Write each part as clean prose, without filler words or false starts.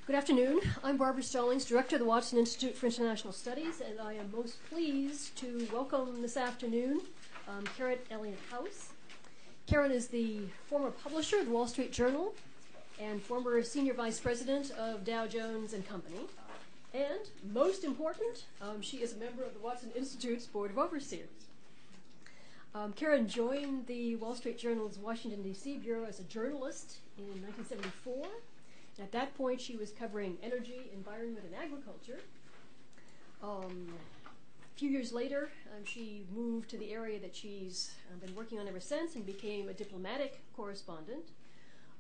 Good afternoon. I'm Barbara Stallings, Director of the Watson Institute for International Studies, and I am most pleased to welcome this afternoon Karen Elliott House. Karen is the former publisher of the Wall Street Journal and former Senior Vice President of Dow Jones Company. And most important, she is a member of the Watson Institute's Board of Overseers. Karen joined the Wall Street Journal's Washington, D.C. bureau as a journalist in 1974. At that point, she was covering energy, environment, and agriculture. A few years later, she moved to the area that she's been working on ever since and became a diplomatic correspondent.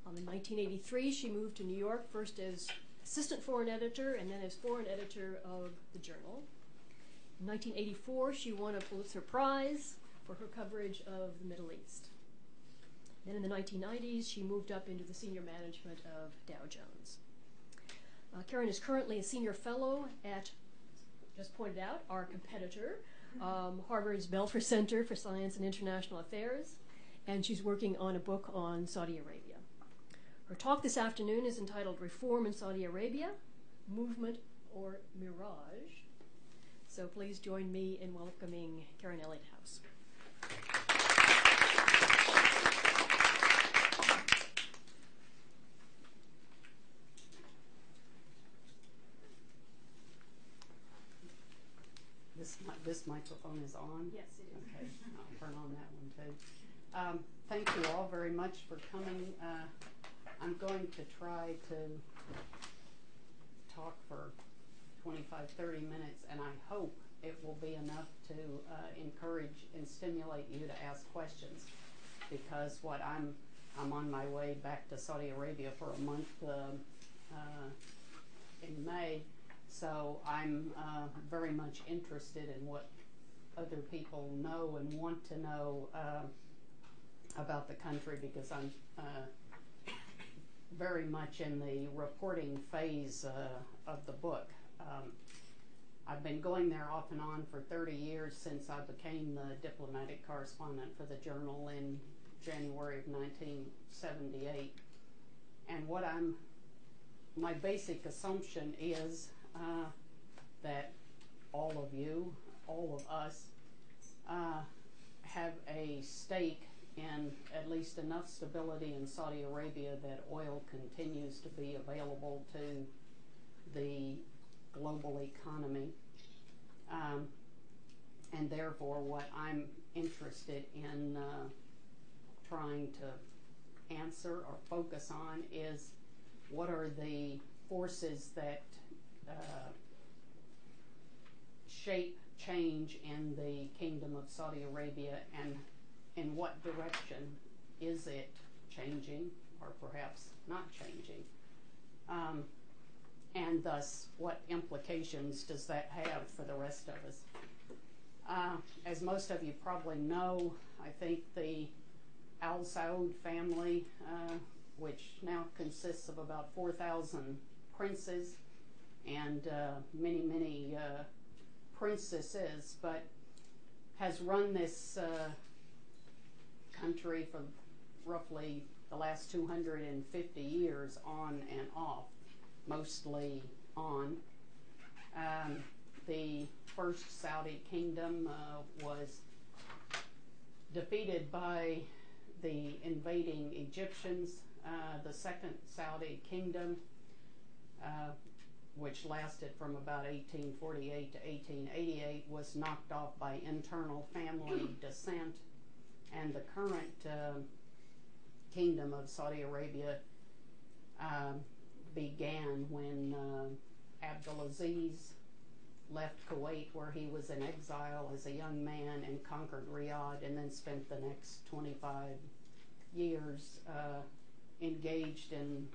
In 1983, she moved to New York, first as assistant foreign editor and then as foreign editor of the Journal. In 1984, she won a Pulitzer Prize for her coverage of the Middle East. Then in the 1990s, she moved up into the senior management of Dow Jones. Karen is currently a senior fellow at, just pointed out, our competitor, Harvard's Belfer Center for Science and International Affairs, and she's working on a book on Saudi Arabia. Her talk this afternoon is entitled Reform in Saudi Arabia, Movement or Mirage. So please join me in welcoming Karen Elliott House. This microphone is on? Yes, it is. Okay, I'll turn on that one too. Thank you all very much for coming. I'm going to try to talk for 25-30 minutes, and I hope it will be enough to encourage and stimulate you to ask questions, because I'm on my way back to Saudi Arabia for a month in May. So I'm very much interested in what other people know and want to know about the country, because I'm very much in the reporting phase of the book. I've been going there off and on for 30 years since I became the diplomatic correspondent for the Journal in January of 1978. And my basic assumption is that all of you, all of us, have a stake in at least enough stability in Saudi Arabia that oil continues to be available to the global economy. And therefore, what I'm interested in trying to answer or focus on is what are the forces that shape change in the Kingdom of Saudi Arabia, and in what direction is it changing, or perhaps not changing, and thus what implications does that have for the rest of us. As most of you probably know, I think the Al Saud family, which now consists of about 4,000 princes and many princesses, but has run this country for roughly the last 250 years on and off, mostly on. The first Saudi kingdom was defeated by the invading Egyptians. The second Saudi kingdom, which lasted from about 1848 to 1888, was knocked off by internal family dissent, and the current Kingdom of Saudi Arabia began when Abdulaziz left Kuwait, where he was in exile as a young man, and conquered Riyadh, and then spent the next 25 years engaged in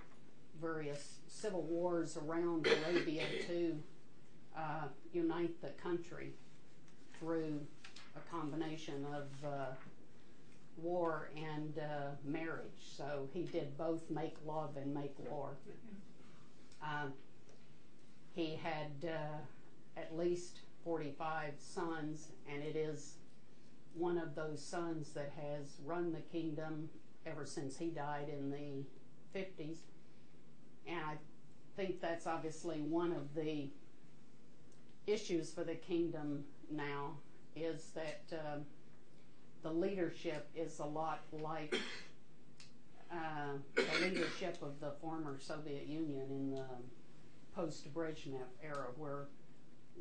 various civil wars around Arabia to unite the country through a combination of war and marriage. So he did both make love and make war. He had at least 45 sons, and it is one of those sons that has run the kingdom ever since he died in the 50s. And I think that's obviously one of the issues for the kingdom now, is that the leadership is a lot like the leadership of the former Soviet Union in the post-Brezhnev era, where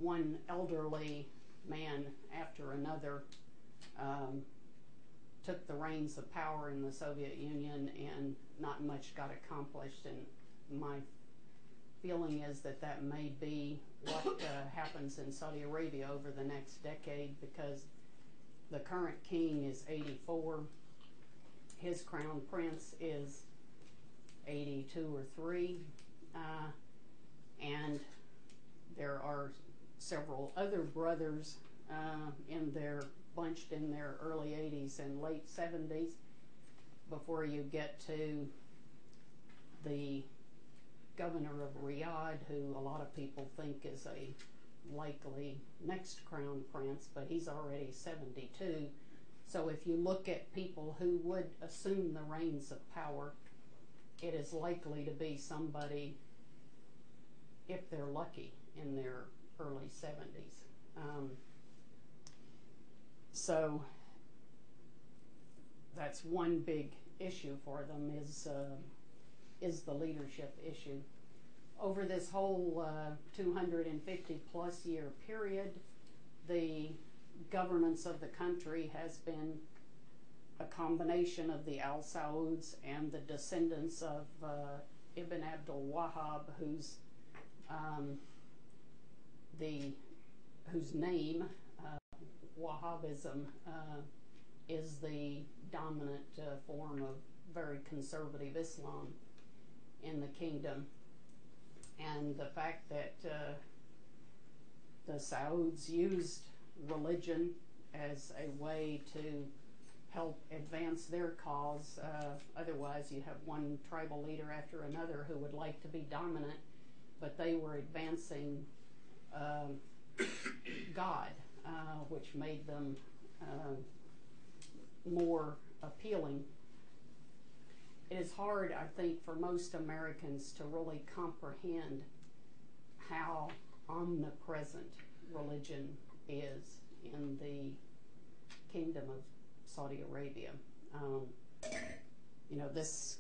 one elderly man after another took the reins of power in the Soviet Union, and not much got accomplished. And my feeling is that that may be what happens in Saudi Arabia over the next decade, because the current king is 84. His crown prince is 82 or 3. And there are several other brothers bunched in their early 80s and late 70s before you get to the governor of Riyadh, who a lot of people think is a likely next crown prince, but he's already 72. So if you look at people who would assume the reins of power, it is likely to be somebody, if they're lucky, in their early 70s. So that's one big issue for them, is the leadership issue. Over this whole 250 plus year period, the governance of the country has been a combination of the Al Sauds and the descendants of Ibn Abdul Wahhab, whose name, Wahhabism, is the dominant form of very conservative Islam in the kingdom. And the fact that the Sauds used religion as a way to help advance their cause. Otherwise, you have one tribal leader after another who would like to be dominant, but they were advancing God, which made them more appealing. It is hard, I think, for most Americans to really comprehend how omnipresent religion is in the Kingdom of Saudi Arabia. This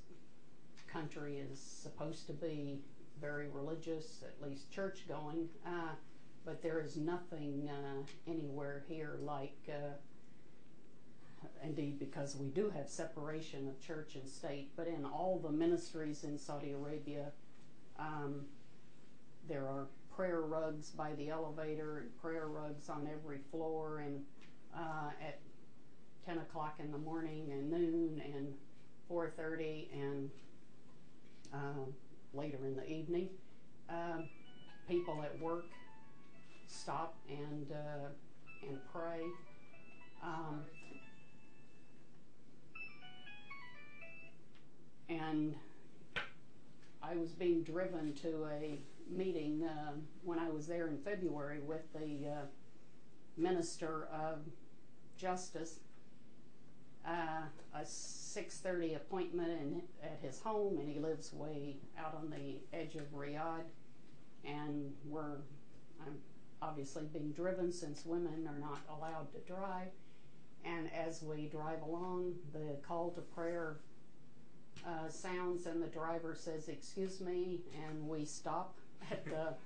country is supposed to be very religious, at least church-going, but there is nothing anywhere here like, indeed, because we do have separation of church and state, but in all the ministries in Saudi Arabia, there are prayer rugs by the elevator and prayer rugs on every floor, and at 10 o'clock in the morning and noon and 4:30 and later in the evening, people at work stop and pray. And I was being driven to a meeting when I was there in February with the Minister of Justice, a 6:30 appointment at his home, and he lives way out on the edge of Riyadh, and I'm obviously being driven since women are not allowed to drive, and as we drive along, the call to prayer sounds, and the driver says, "Excuse me," and we stop at the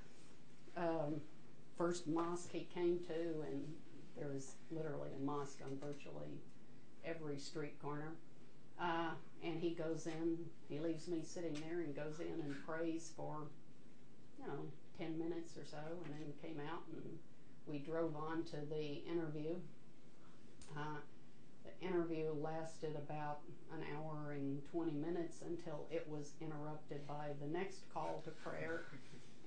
first mosque he came to, and there's literally a mosque on virtually every street corner, and he goes in, he leaves me sitting there and goes in and prays for 10 minutes or so, and then came out, and we drove on to the interview. The interview lasted about an hour and 20 minutes until it was interrupted by the next call to prayer,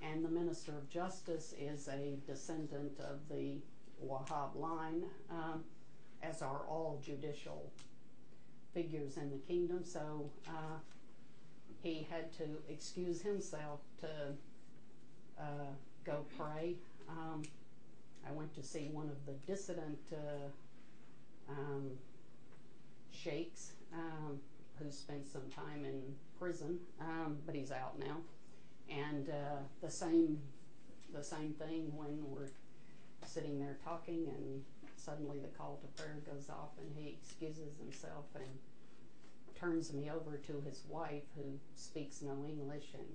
and the Minister of Justice is a descendant of the Wahhab line, as are all judicial figures in the kingdom, so he had to excuse himself to go pray. I went to see one of the dissident sheikhs who spent some time in prison, but he's out now. And the same thing when we're sitting there talking and suddenly the call to prayer goes off and he excuses himself and turns me over to his wife who speaks no English, and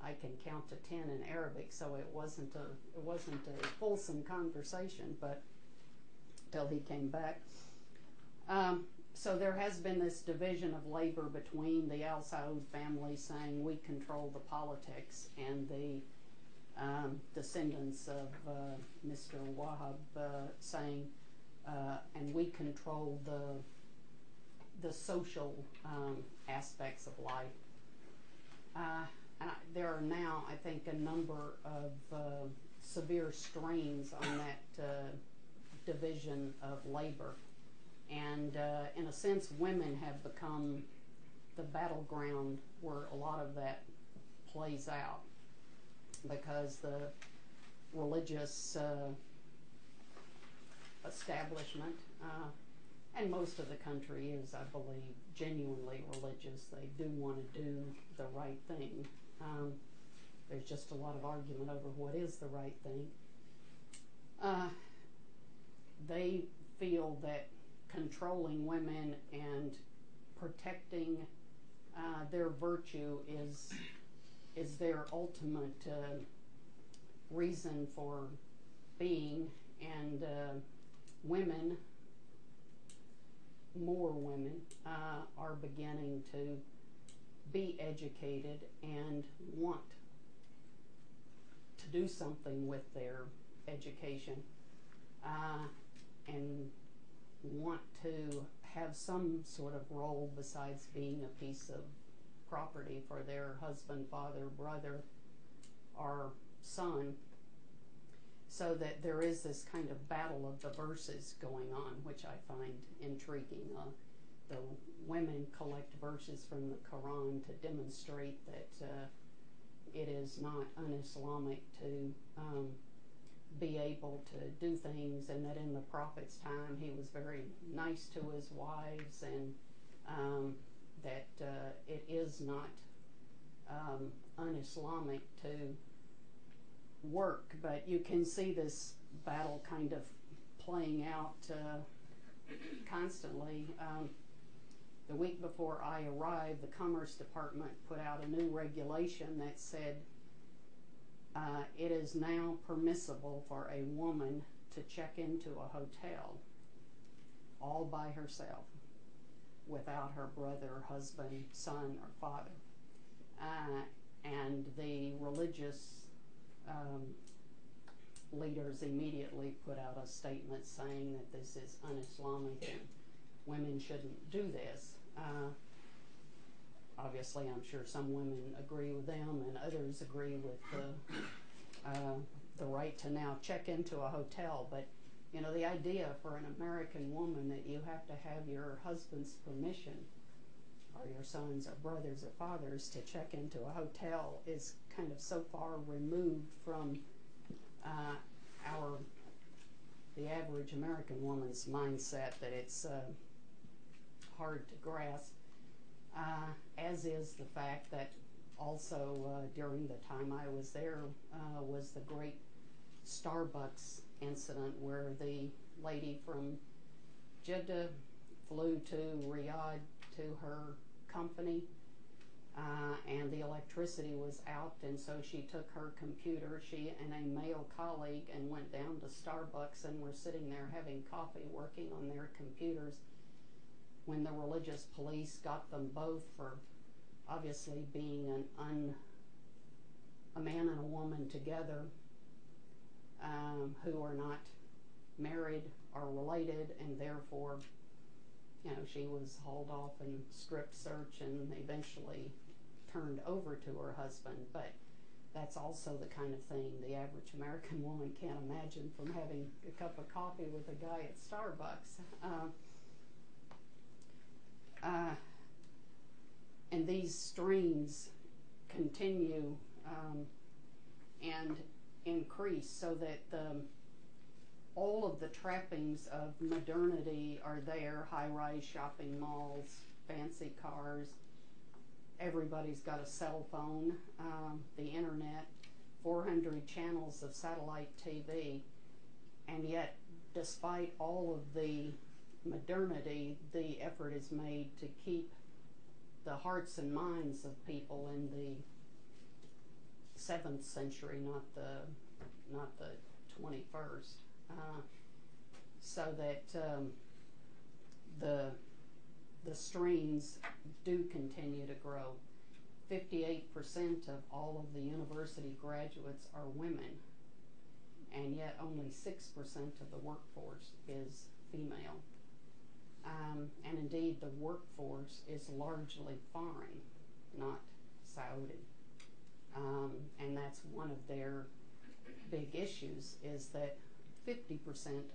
I can count to 10 in Arabic, so it wasn't a fulsome conversation, but till he came back. So there has been this division of labor between the Al Saud family saying we control the politics, and the descendants of Mr. Wahab saying, and we control the social aspects of life. There are now, I think, a number of severe strains on that division of labor. And in a sense, women have become the battleground where a lot of that plays out, because the religious establishment, and most of the country is, I believe, genuinely religious. They do want to do the right thing. There's just a lot of argument over what is the right thing. They feel that controlling women and protecting their virtue is their ultimate reason for being, and women, more women, are beginning to be educated and want to do something with their education, and want to have some sort of role besides being a piece of property for their husband, father, brother, or son, so that there is this kind of battle of the verses going on, which I find intriguing. The women collect verses from the Quran to demonstrate that it is not un-Islamic to be able to do things, and that in the Prophet's time he was very nice to his wives, and that it is not un-Islamic to work. But you can see this battle kind of playing out constantly. The week before I arrived, the Commerce Department put out a new regulation that said it is now permissible for a woman to check into a hotel all by herself without her brother, husband, son, or father. And the religious leaders immediately put out a statement saying that this is un-Islamic and women shouldn't do this. Obviously, I'm sure some women agree with them, and others agree with the right to now check into a hotel. But you know, the idea for an American woman that you have to have your husband's permission, or your sons or brothers or fathers, to check into a hotel is kind of so far removed from the average American woman's mindset that it's hard to grasp, as is the fact that also during the time I was there was the great Starbucks incident where the lady from Jeddah flew to Riyadh to her company, and the electricity was out, and so she took her computer, she and a male colleague, and went down to Starbucks and were sitting there having coffee, working on their computers, when the religious police got them both for obviously being a man and a woman together, who are not married or related, and therefore, you know, she was hauled off and strip search and eventually turned over to her husband. But that's also the kind of thing the average American woman can't imagine, from having a cup of coffee with a guy at Starbucks. And these strains continue and increase, so that all of the trappings of modernity are there: high-rise shopping malls, fancy cars, everybody's got a cell phone, the internet, 400 channels of satellite TV, and yet despite all of the modernity, the effort is made to keep the hearts and minds of people in the 7th century, not the 21st, so that the streams do continue to grow. 58% of all of the university graduates are women, and yet only 6% of the workforce is female. And indeed, the workforce is largely foreign, not Saudi. And that's one of their big issues, is that 50%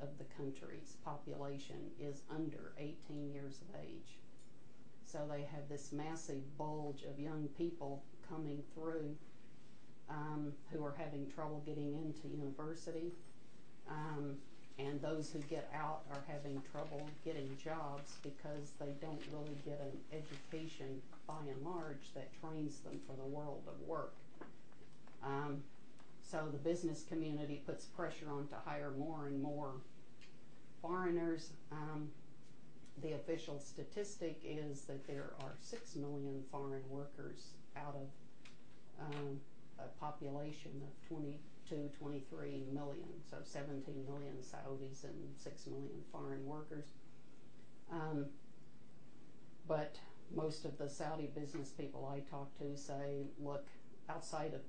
of the country's population is under 18 years of age. So they have this massive bulge of young people coming through who are having trouble getting into university. And those who get out are having trouble getting jobs because they don't really get an education, by and large, that trains them for the world of work. So the business community puts pressure on to hire more and more foreigners. The official statistic is that there are 6 million foreign workers out of a population of 22, 23 million, so 17 million Saudis and 6 million foreign workers. But most of the Saudi business people I talk to say, look, outside of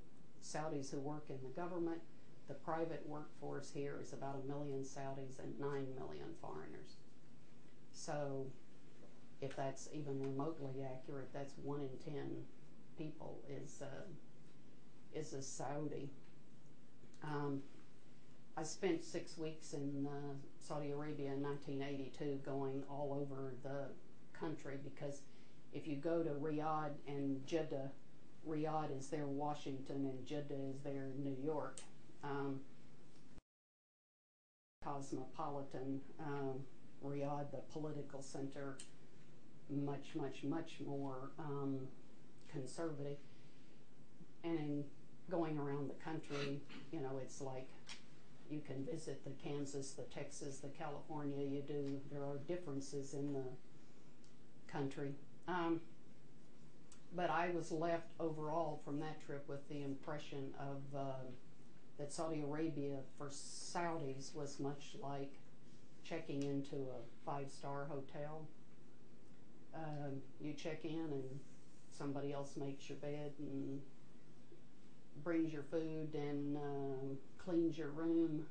Saudis who work in the government, the private workforce here is about 1 million Saudis and 9 million foreigners. So if that's even remotely accurate, that's 1 in 10 people is a Saudi. I spent 6 weeks in Saudi Arabia in 1982 going all over the country, because if you go to Riyadh and Jeddah, Riyadh is their Washington and Jeddah is their New York. Cosmopolitan, Riyadh, the political center, much more conservative. And in going around the country, you know, it's like you can visit the Kansas, the Texas, the California. There are differences in the country. But I was left overall from that trip with the impression of that Saudi Arabia for Saudis was much like checking into a 5-star hotel. You check in and somebody else makes your bed and brings your food and cleans your room.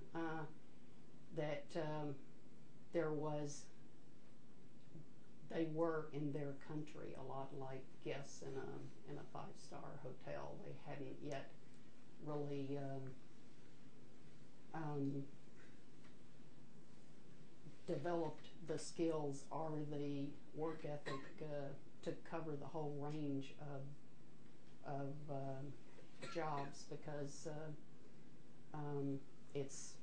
They were in their country a lot like guests in a 5-star hotel. They hadn't yet really developed the skills or the work ethic to cover the whole range of jobs, because it's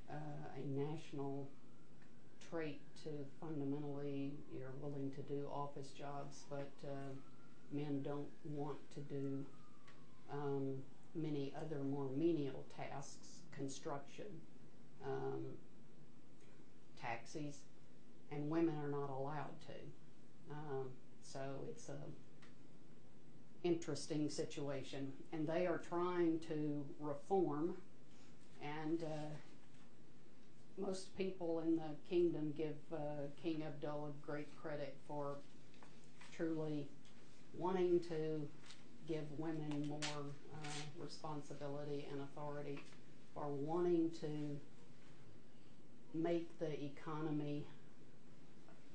a national trait to fundamentally, you're willing to do office jobs, but men don't want to do many other more menial tasks, construction, taxis, and women are not allowed to. So it's a interesting situation, and they are trying to reform, and most people in the kingdom give King Abdullah great credit for truly wanting to give women more responsibility and authority, for wanting to make the economy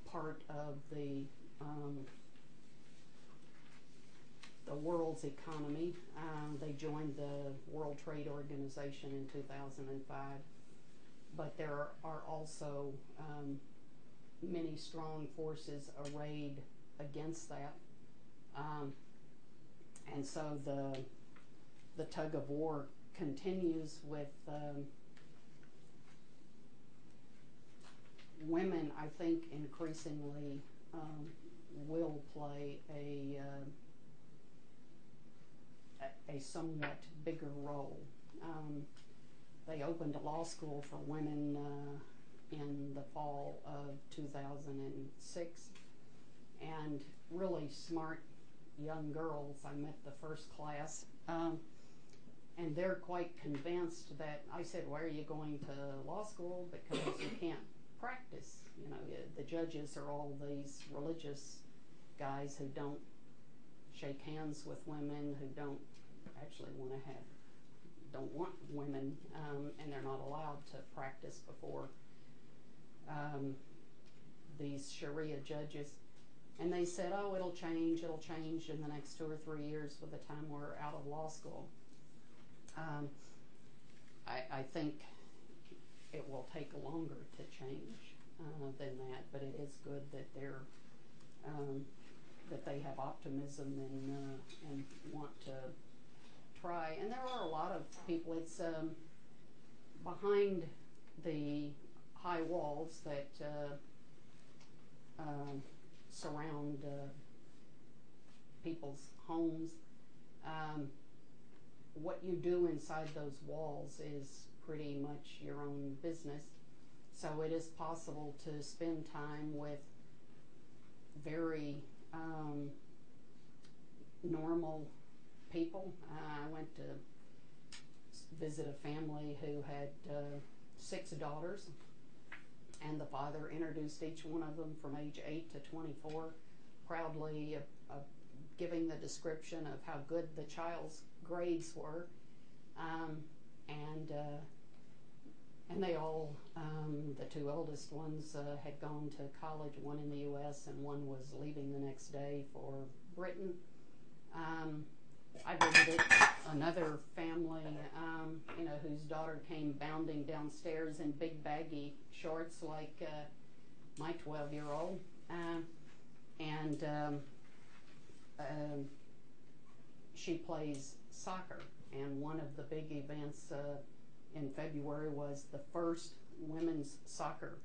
part of the world's economy. They joined the World Trade Organization in 2005, but there are also many strong forces arrayed against that, and so the tug of war continues with women, I think, increasingly will play a somewhat bigger role. They opened a law school for women in the fall of 2006, and really smart young girls. I met the first class, and they're quite convinced that, I said, why are you going to law school? Because you can't practice. You know, the judges are all these religious guys who don't shake hands with women, who don't actually don't want women, and they're not allowed to practice before these Sharia judges. And they said, oh, it'll change in the next 2 or 3 years by the time we're out of law school. I think it will take longer to change than that, but it is good that that they have optimism and want to try. And there are a lot of people. It's behind the high walls that surround people's homes. What you do inside those walls is pretty much your own business. So it is possible to spend time with very normal people. I went to visit a family who had 6 daughters, and the father introduced each one of them from age 8 to 24, proudly giving the description of how good the child's grades were, and they all, the 2 oldest ones had gone to college, one in the U.S. and one was leaving the next day for Britain. I visited another family, whose daughter came bounding downstairs in big baggy shorts like my 12-year-old, and she plays soccer. And one of the big events in February was the first women's soccer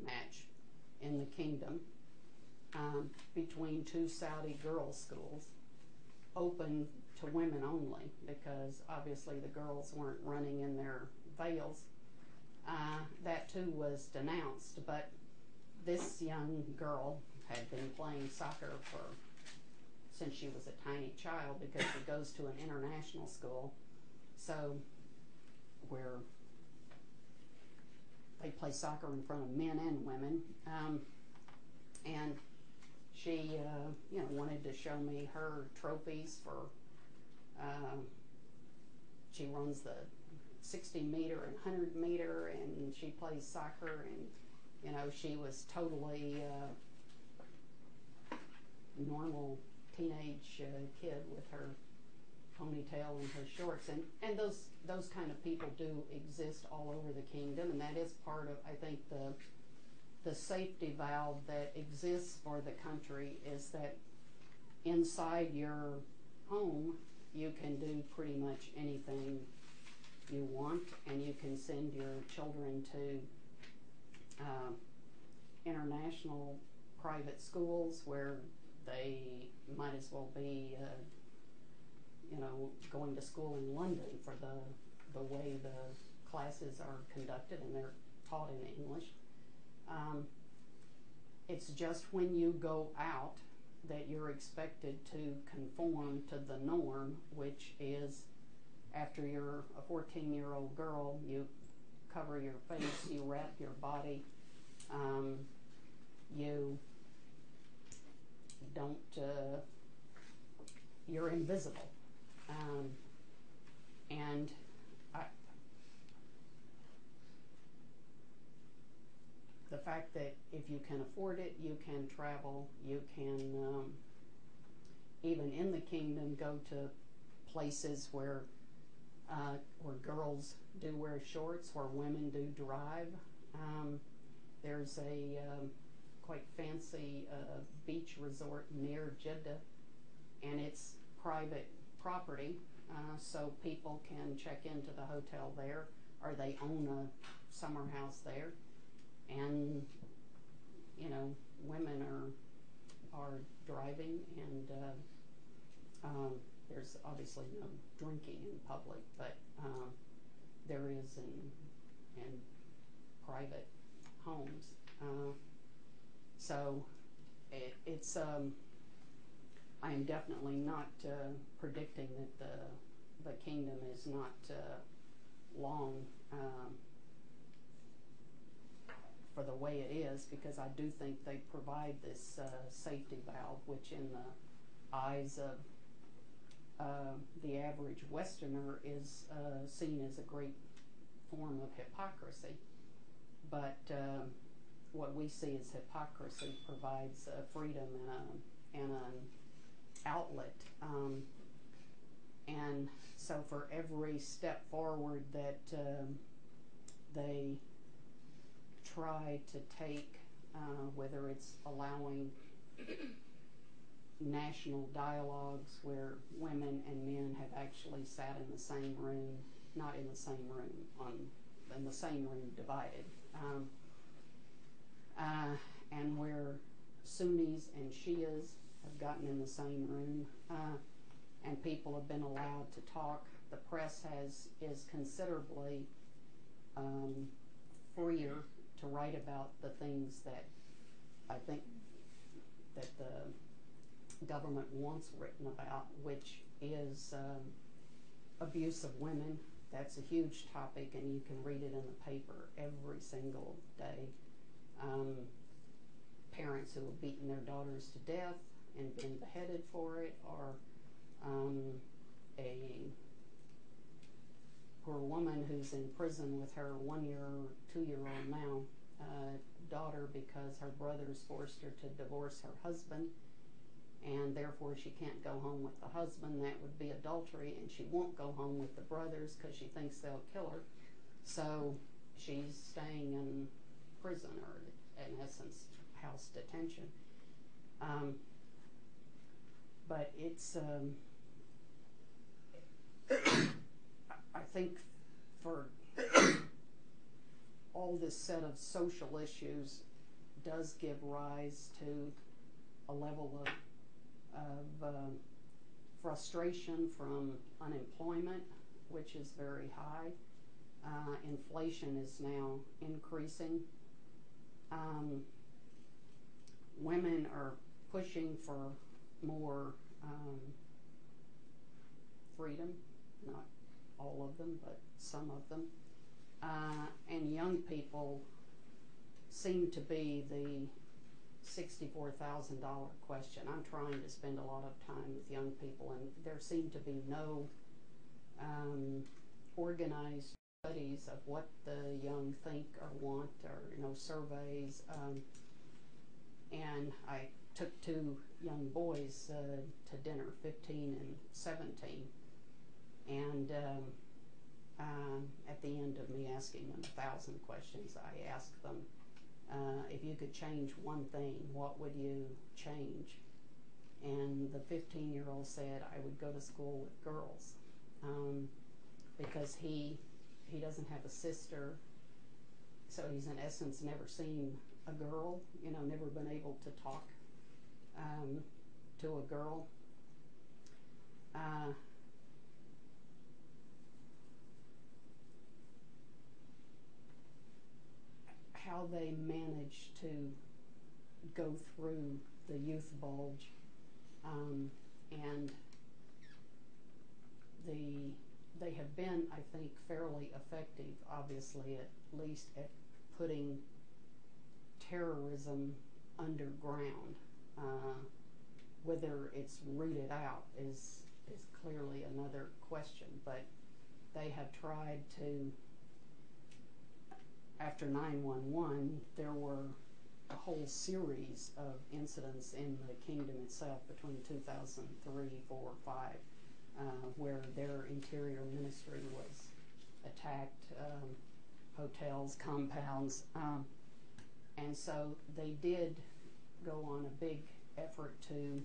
match in the kingdom between 2 Saudi girls' schools, open to women only, because obviously the girls weren't running in their veils. That too was denounced, but this young girl had been playing soccer since she was a tiny child, because she goes to an international school, so where they play soccer in front of men and women, and she wanted to show me her trophies for she runs the 60-meter and 100-meter, and she plays soccer, and she was totally normal teenage kid with her ponytail and her shorts, and those kind of people do exist all over the kingdom, and that is part of, I think, the safety valve that exists for the country, is that inside your home you can do pretty much anything you want, and you can send your children to international private schools where they might as well be going to school in London for the way the classes are conducted, and they're taught in English. It's just when you go out that you're expected to conform to the norm, which is, after you're a 14-year-old girl, you cover your face, you wrap your body, you don't, you're invisible. And the fact that if you can afford it, you can travel, you can, even in the kingdom, go to places where girls do wear shorts, where women do drive. There's a quite fancy beach resort near Jeddah, and it's private property, so people can check into the hotel there, or they own a summer house there, and women are driving, and there's obviously no drinking in public, but there is in private homes. So it's I am definitely not predicting that the kingdom is not long for the way it is, because I do think they provide this safety valve, which in the eyes of the average Westerner is seen as a great form of hypocrisy. But what we see as hypocrisy provides freedom and an outlet. And so for every step forward that they try to take, whether it's allowing national dialogues where women and men have actually sat in the same room, not in the same room, in the same room divided, and where Sunnis and Shias have gotten in the same room, and people have been allowed to talk. The press is considerably freer to write about the things that I think that the government wants written about, which is abuse of women. That's a huge topic, and you can read it in the paper every single day. Parents who have beaten their daughters to death and been beheaded for it, or a poor woman who's in prison with her 2-year-old now daughter because her brothers forced her to divorce her husband, and therefore she can't go home with the husband. That would be adultery, and she won't go home with the brothers because she thinks they'll kill her. So she's staying in prison, or in essence house detention. But it's I think for all this set of social issues does give rise to a level of frustration from unemployment, which is very high. Inflation is now increasing. Women are pushing for more freedom, not all of them, but some of them. And young people seem to be the $64,000 question. I'm trying to spend a lot of time with young people, and there seem to be no organized studies of what the young think or want, or surveys. And I took 2 young boys to dinner, 15 and 17, and at the end of me asking them 1,000 questions, I asked them, if you could change one thing, what would you change? And the 15-year-old said, I would go to school with girls, because he doesn't have a sister, so he's in essence never seen a girl, never been able to talk to a girl. How they manage to go through the youth bulge, and they have been, I think, fairly effective, obviously, at least at putting terrorism underground. Whether it's rooted out is clearly another question, but they have tried to. After 9/11, there were a whole series of incidents in the kingdom itself between 2003, 4, 5, where their interior ministry was attacked, hotels, compounds, and so they did go on a big effort to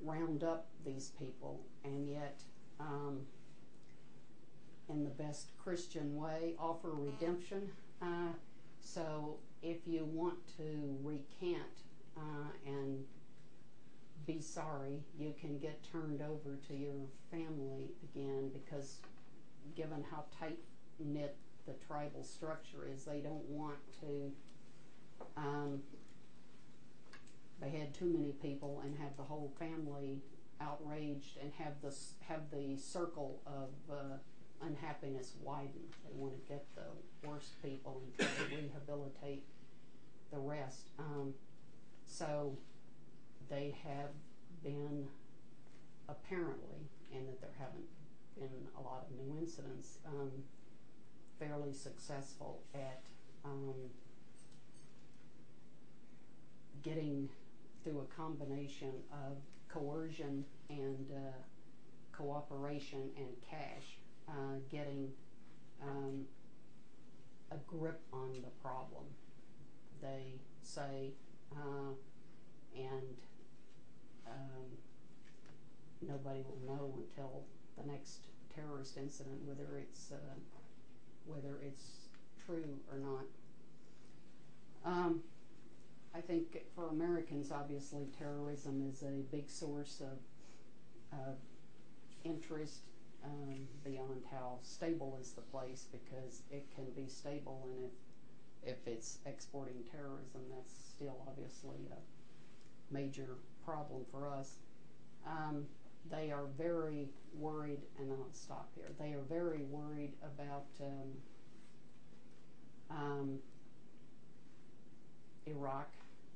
round up these people, and yet in the best Christian way, offer redemption. So if you want to recant and be sorry. You can get turned over to your family again, because given how tight-knit the tribal structure is, they don't want to behead too many people and have the whole family outraged and have the circle of unhappiness widen. They want to get the worst people and try to rehabilitate the rest. So they have been, apparently, and that there haven't been a lot of new incidents, fairly successful at getting, through a combination of coercion and cooperation and cash, getting a grip on the problem, they say, and nobody will know until the next terrorist incident whether it's true or not. I think for Americans, obviously, terrorism is a big source of interest, beyond how stable is the place, because it can be stable, and if it's exporting terrorism, that's still obviously a major problem for us. They are very worried, and I'll stop here. They are very worried about Iraq,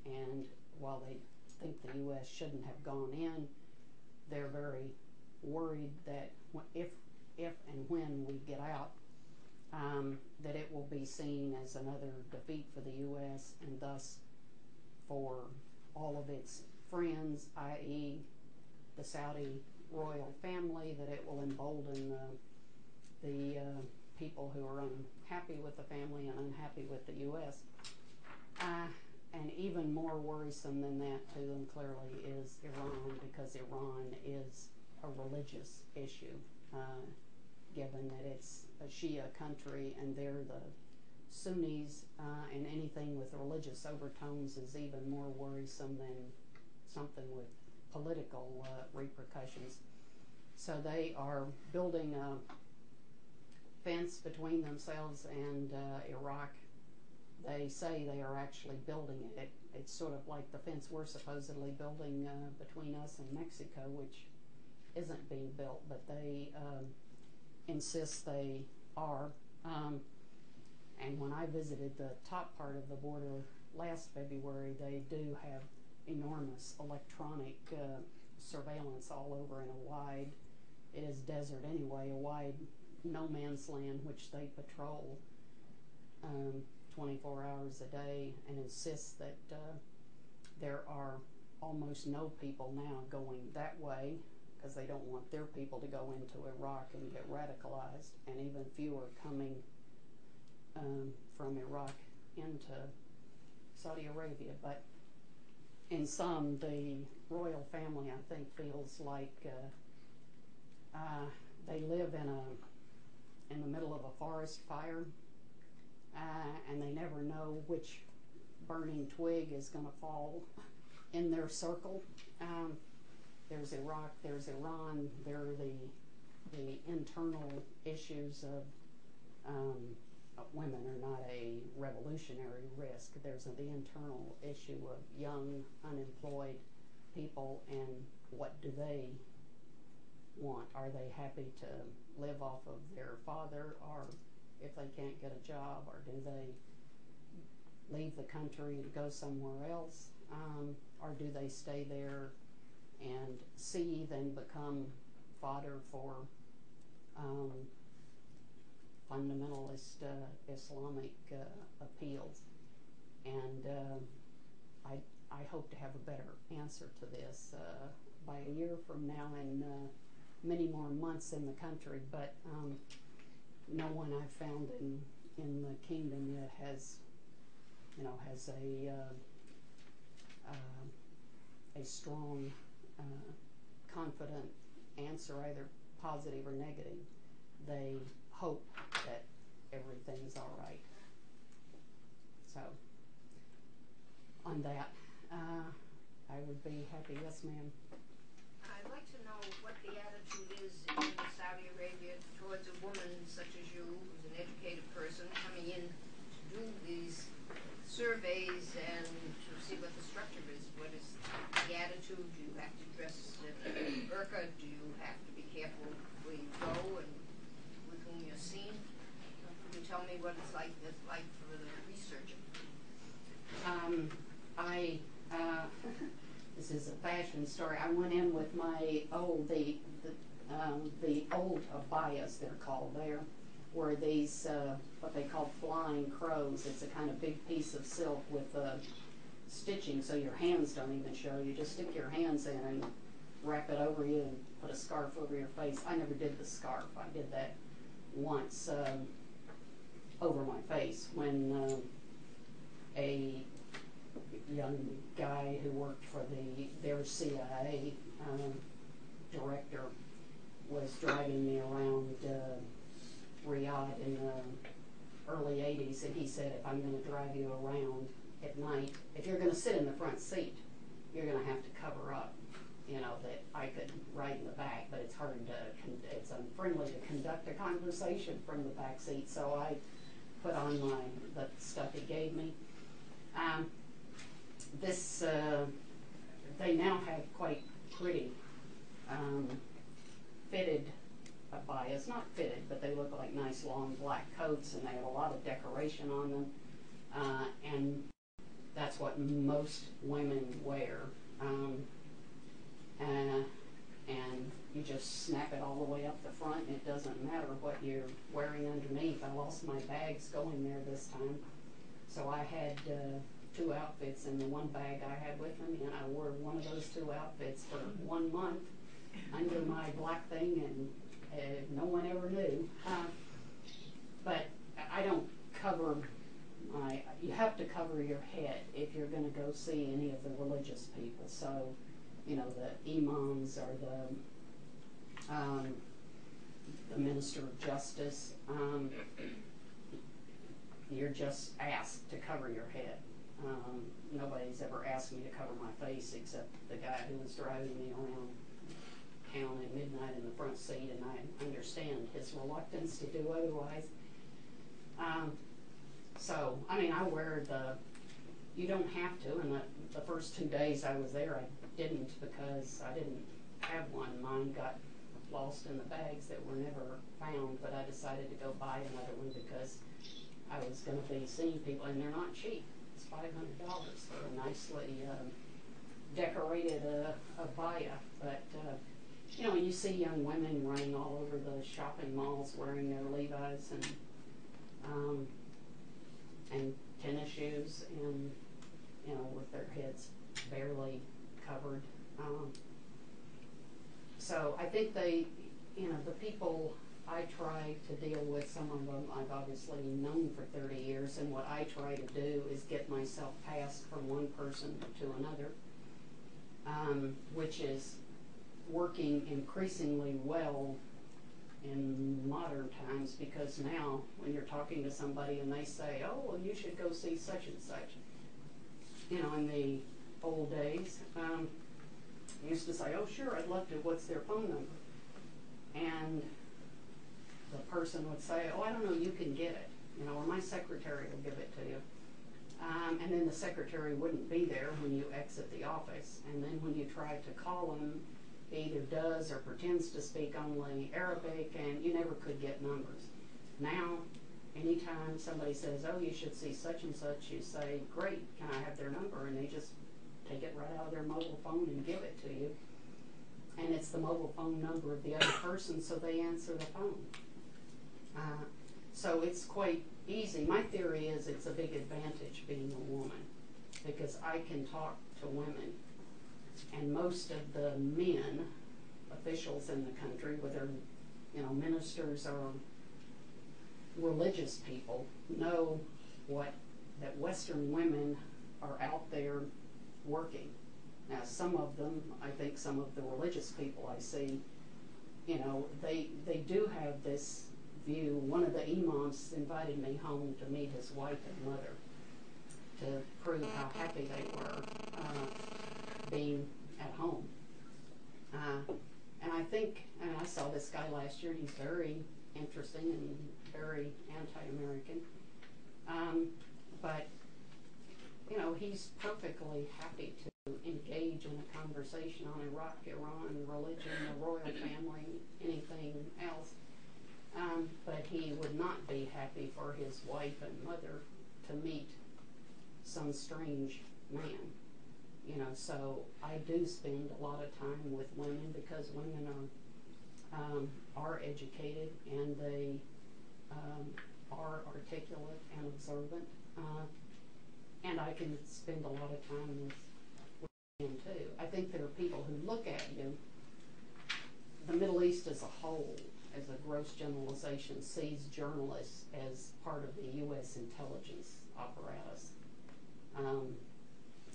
and while they think the U.S. shouldn't have gone in, they're very worried that if and when we get out, that it will be seen as another defeat for the U.S. and thus for all of its friends, i.e. the Saudi royal family, that it will embolden the people who are unhappy with the family and unhappy with the U.S. And even more worrisome than that to them, clearly, is Iran, because Iran is a religious issue, given that it's a Shia country and they're the Sunnis, and anything with religious overtones is even more worrisome than something with political repercussions. So they are building a fence between themselves and Iraq. They say they are actually building it. It's sort of like the fence we're supposedly building between us and Mexico, which isn't being built, but they insist they are. And when I visited the top part of the border last February, they do have enormous electronic surveillance all over in a wide, it is desert anyway, a wide no man's land which they patrol 24 hours a day, and insists that there are almost no people now going that way, because they don't want their people to go into Iraq and get radicalized, and even fewer coming from Iraq into Saudi Arabia. But in sum, the royal family, I think, feels like they live in the middle of a forest fire, and they never know which burning twig is going to fall in their circle. There's Iraq, there's Iran, there are the internal issues of women are not a revolutionary risk. There's the internal issue of young, unemployed people, and what do they want? Are they happy to live off of their father, or if they can't get a job, or do they leave the country and go somewhere else, or do they stay there and seethe and become fodder for fundamentalist Islamic appeals? And I hope to have a better answer to this by a year from now, and many more months in the country. But no one I've found in the kingdom yet has a strong, confident answer, either positive or negative. They hope that everything's all right. So, on that, I would be happy. Yes, ma'am. I'd like to know what the attitude is in Saudi Arabia towards a woman such as you, who's an educated person, coming in to do these surveys and to see what the structure is. What is the attitude? Do you have to dress in burqa? Do you have to be careful where you go and with whom you're seen? Can you tell me what it's like for the researcher? This is a fashion story. I went in with my the old abayas, they're called. There were these what they call flying crows. It's a kind of big piece of silk with stitching, so your hands don't even show. You just stick your hands in and wrap it over you and put a scarf over your face. I never did the scarf. I did that once over my face when a young guy who worked for their CIA director was driving me around Riyadh in the early 80s, and he said, if I'm going to drive you around at night, if you're going to sit in the front seat, you're going to have to cover up, that I could ride in the back, but it's hard it's unfriendly to conduct a conversation from the back seat, so I put on the stuff he gave me. They now have quite pretty fitted abayas, not fitted, but they look like nice long black coats, and they have a lot of decoration on them, and that's what most women wear, and you just snap it all the way up the front, and it doesn't matter what you're wearing underneath. I lost my bags going there this time, so I had two outfits in the one bag I had with me, and I wore one of those two outfits for 1 month under my black thing, and no one ever knew. But I don't cover you have to cover your head if you're going to go see any of the religious people. So, the imams or the minister of justice, you're just asked to cover your head. Nobody's ever asked me to cover my face except the guy who was driving me around town at midnight in the front seat, and I understand his reluctance to do otherwise. I wear you don't have to, and the first 2 days I was there, I didn't, because I didn't have one. Mine got lost in the bags that were never found, but I decided to go buy another one because I was going to be seeing people, and they're not cheap. It's $500 for a nicely decorated abaya. But, when you see young women running all over the shopping malls wearing their Levi's and tennis shoes and, with their heads barely covered. So I think the people I try to deal with, some of them I've obviously known for 30 years, and what I try to do is get myself passed from one person to another, which is working increasingly well in modern times, because now when you're talking to somebody and they say, oh, well, you should go see such and such, in the old days, I used to say, oh, sure, I'd love to, what's their phone number? And the person would say, oh, I don't know, you can get it, or my secretary will give it to you. And then the secretary wouldn't be there when you exit the office. And then when you try to call them, he either does or pretends to speak only Arabic, and you never could get numbers. Now, anytime somebody says, oh, you should see such and such, you say, great, can I have their number? And they just take it right out of their mobile phone and give it to you. And it's the mobile phone number of the other person, so they answer the phone. So it's quite easy. My theory is it's a big advantage being a woman, because I can talk to women, and most of the men, officials in the country, whether ministers or religious people, know that Western women are out there working. Now, some of them, I think some of the religious people I see, they do have this view. One of the imams invited me home to meet his wife and mother to prove how happy they were being at home. And I think, and I saw this guy last year, and he's very interesting and very anti-American. But, you know, he's perfectly happy to engage in a conversation on Iraq, Iran, religion, the royal family, anything else. But he would not be happy for his wife and mother to meet some strange man. You know, so I do spend a lot of time with women because women are educated and they are articulate and observant. And I can spend a lot of time with men too. I think there are people who look at you, the Middle East as a whole, as a gross generalization, sees journalists as part of the U.S. intelligence apparatus.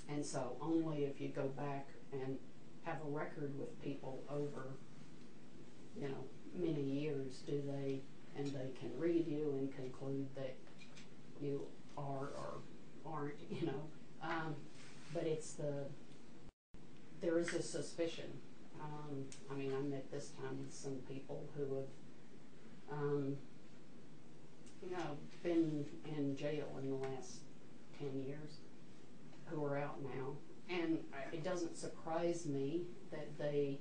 And so only if you go back and have a record with people over, you know, many years do they, and they can read you and conclude that you are or aren't, you know. But there is a suspicion. I mean, I met this time with some people who have, you know, been in jail in the last 10 years, who are out now. And it doesn't surprise me that they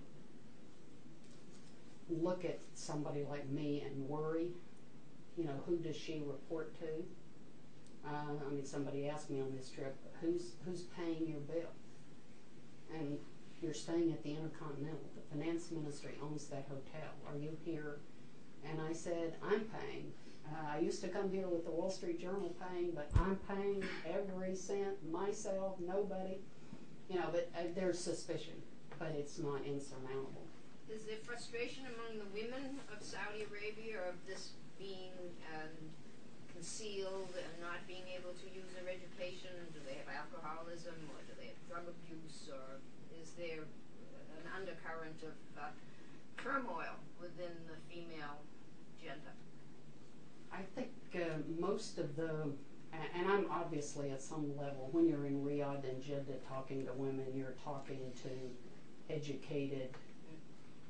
look at somebody like me and worry, you know, who does she report to? I mean, somebody asked me on this trip, who's paying your bill? And you're staying at the Intercontinental. The finance ministry owns that hotel. Are you here? And I said, I'm paying. I used to come here with the Wall Street Journal paying, but I'm paying every cent myself, nobody. You know, but there's suspicion, but it's not insurmountable. Is there frustration among the women of Saudi Arabia of this being concealed and not being able to use their education? Do they have alcoholism, or do they have drug abuse, or is there an undercurrent of turmoil within the female gender? I think most of the, and I'm obviously at some level, when you're in Riyadh and Jeddah talking to women, you're talking to educated,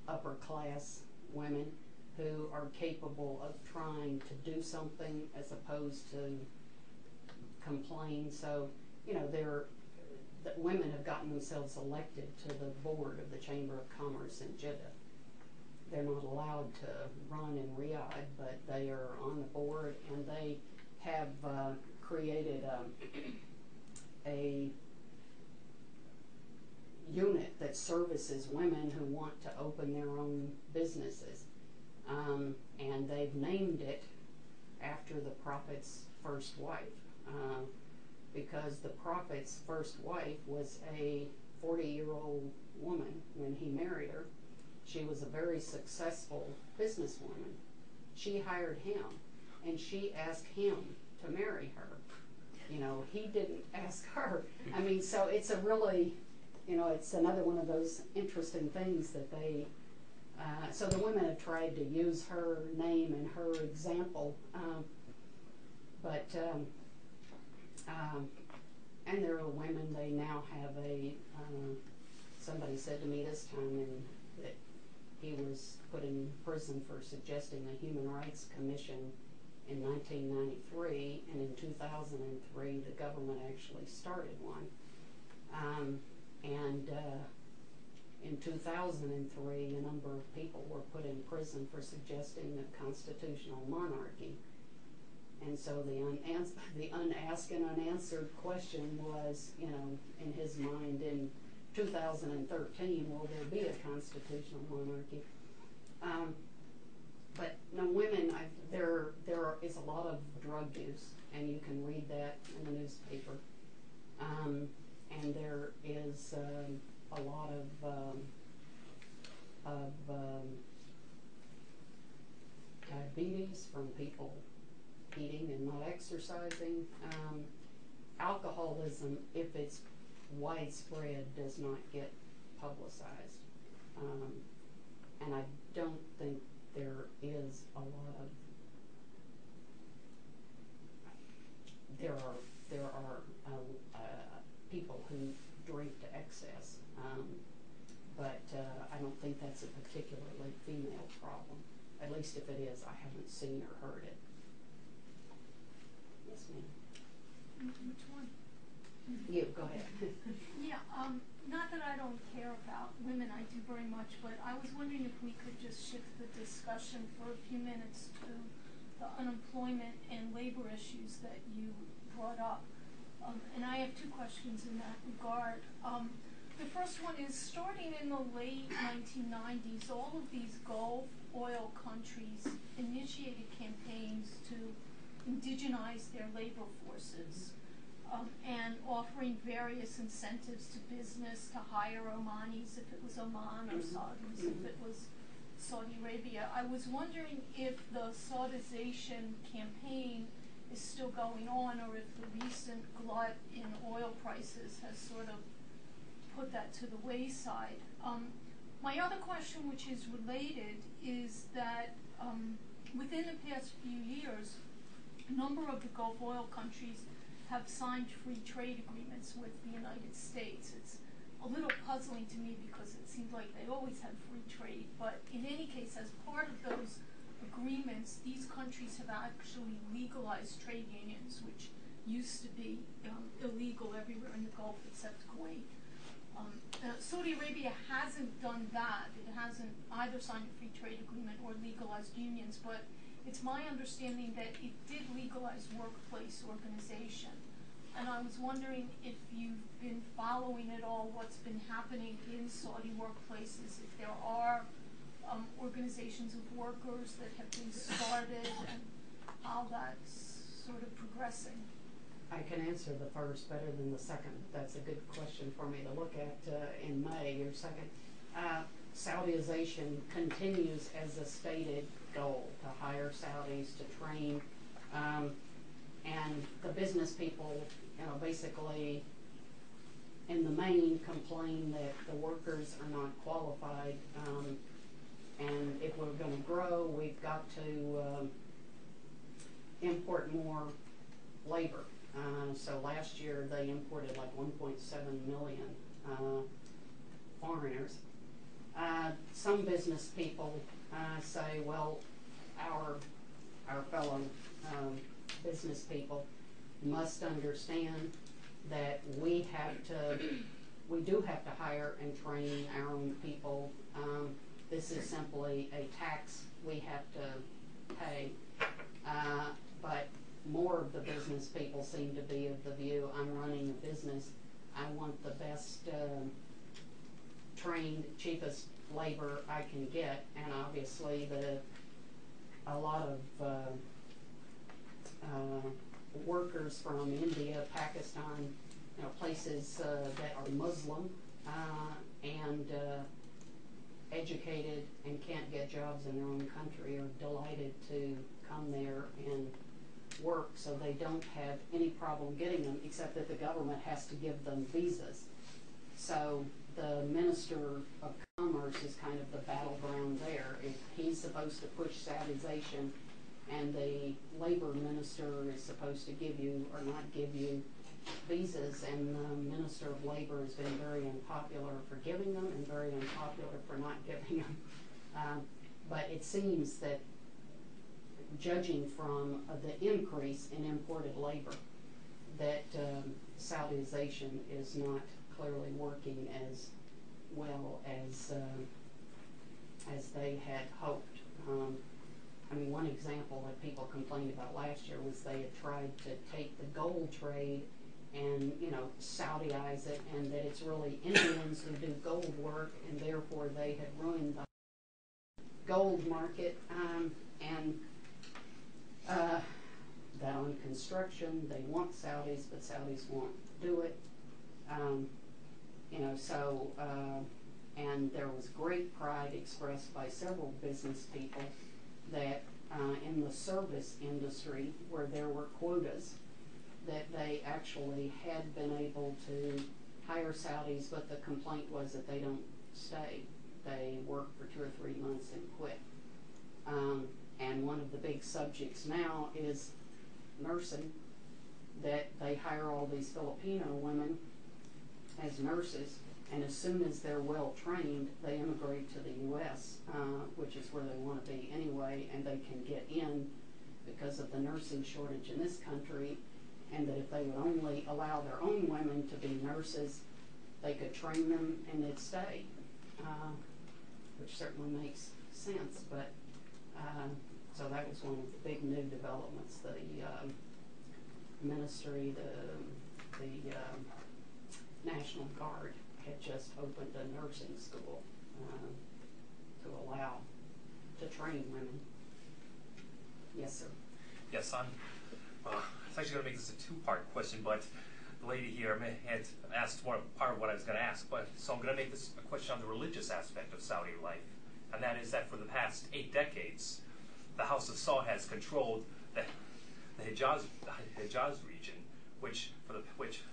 upper class women who are capable of trying to do something as opposed to complain. So, you know, the women have gotten themselves elected to the board of the Chamber of Commerce in Jeddah. They're not allowed to run in Riyadh, but they are on the board, and they have created a unit that services women who want to open their own businesses. And they've named it after the Prophet's first wife, because the Prophet's first wife was a 40-year-old woman when he married her. She was a very successful businesswoman. She hired him, and she asked him to marry her. You know, he didn't ask her. I mean, so it's a really, you know, it's another one of those interesting things that they, so the women have tried to use her name and her example, and there are women, they now have somebody said to me this time that he was put in prison for suggesting a Human Rights Commission in 1993, and in 2003 the government actually started one. In 2003, a number of people were put in prison for suggesting a constitutional monarchy. And so the unasked and unanswered question was, you know, in his mind in 2013, will there be a constitutional monarchy? But no, women, there is a lot of drug use, and you can read that in the newspaper. And there is a lot of diabetes from people eating and not exercising. Alcoholism, if it's widespread, does not get publicized. And I don't think there is a lot of, there are think that's a particularly female problem. At least if it is, I haven't seen or heard it. Yes, ma'am. Which one? You, go ahead. Yeah, not that I don't care about women, I do very much, but I was wondering if we could just shift the discussion for a few minutes to the unemployment and labor issues that you brought up. And I have two questions in that regard. The first one is, starting in the late 1990s, all of these Gulf oil countries initiated campaigns to indigenize their labor forces, and offering various incentives to business to hire Omanis if it was Oman, or Saudis if it was Saudi Arabia. I was wondering if the Saudization campaign is still going on, or if the recent glut in oil prices has sort of put that to the wayside. My other question, which is related, is that within the past few years, a number of the Gulf oil countries have signed free trade agreements with the United States. It's a little puzzling to me because it seems like they always had free trade, but in any case, as part of those agreements, these countries have actually legalized trade unions, which used to be illegal everywhere in the Gulf except Kuwait. Saudi Arabia hasn't done that. It hasn't either signed a free trade agreement or legalized unions, but it's my understanding that it did legalize workplace organization. And I was wondering if you've been following at all what's been happening in Saudi workplaces, if there are organizations of workers that have been started, and how that's sort of progressing. I can answer the first better than the second. That's a good question for me to look at in May, your second. Saudization continues as a stated goal, to hire Saudis, to train, and the business people, basically in the main complain that the workers are not qualified, and if we're going to grow, we've got to import more labor. So last year they imported like 1.7 million foreigners. Some business people say, well, our fellow business people must understand that we do have to hire and train our own people. This is simply a tax we have to pay. But more of the business people seem to be of the view, I'm running a business, I want the best trained, cheapest labor I can get, and obviously a lot of workers from India, Pakistan, places that are Muslim and educated and can't get jobs in their own country are delighted to come there and work, so they don't have any problem getting them, except that the government has to give them visas. So the Minister of Commerce is kind of the battleground there. If he's supposed to push Saudization, and the labor minister is supposed to give you or not give you visas, and the Minister of Labor has been very unpopular for giving them and very unpopular for not giving them. But it seems that, judging from the increase in imported labor, that Saudization is not clearly working as well as they had hoped. One example that people complained about last year was they had tried to take the gold trade and Saudiize it, and that it's really Indians who do gold work, and therefore they had ruined the gold market, and that on construction they want Saudis, but Saudis won't do it. And there was great pride expressed by several business people that in the service industry, where there were quotas, that they actually had been able to hire Saudis, but the complaint was that they don't stay. They work for 2 or 3 months and quit. And one of the big subjects now is nursing, that they hire all these Filipino women as nurses, and as soon as they're well trained, they immigrate to the U.S., which is where they want to be anyway, and they can get in because of the nursing shortage in this country, and that if they would only allow their own women to be nurses, they could train them and they'd stay, which certainly makes sense. But so that was one of the big new developments. The ministry, the National Guard had just opened a nursing school to allow to train women. Yes, sir. Yes, I was actually going to make this a two-part question, but the lady here had asked part of what I was going to ask. So I'm going to make this a question on the religious aspect of Saudi life, and that is that for the past 8 decades, the House of Saud has controlled the Hijaz region, which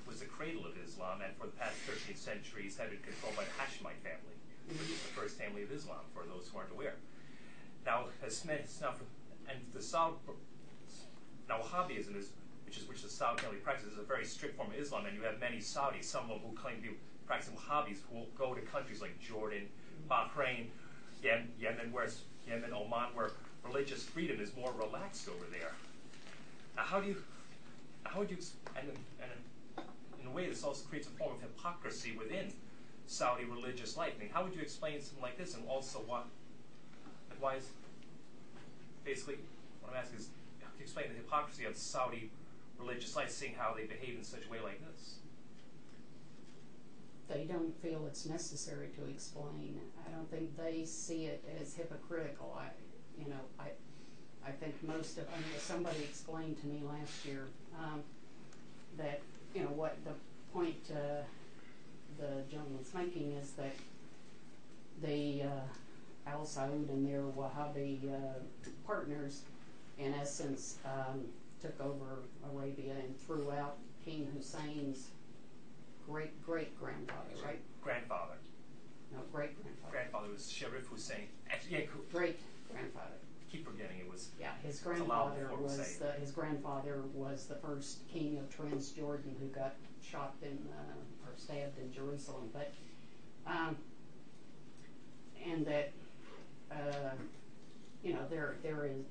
was the cradle of Islam, and for the past 13 centuries had been controlled by the Hashemite family, which is the first family of Islam, for those who aren't aware. Now, Wahhabism which the Saudi family practices, is a very strict form of Islam, and you have many Saudis, some of them who claim to be practicing Wahhabis, who will go to countries like Jordan, Bahrain, Yemen, Oman, where religious freedom is more relaxed over there. Now, how would you, and in a way, this also creates a form of hypocrisy within Saudi religious life. I mean, how would you explain something like this, and also why is, basically, what I'm asking is, how do you explain the hypocrisy of Saudi religious life, seeing how they behave in such a way like this? They don't feel it's necessary to explain. I don't think they see it as hypocritical. I think most of, somebody explained to me last year that, what the point the gentleman's making is that the Al Saud and their Wahhabi partners, in essence, took over Arabia and threw out King Hussein's great-great-grandfather, right? Grandfather. No, great-grandfather. Grandfather was Sharif Hussein. Great-grandfather. Keep forgetting it was. Yeah, his grandfather was the first king of Transjordan who got shot or stabbed in Jerusalem. But and that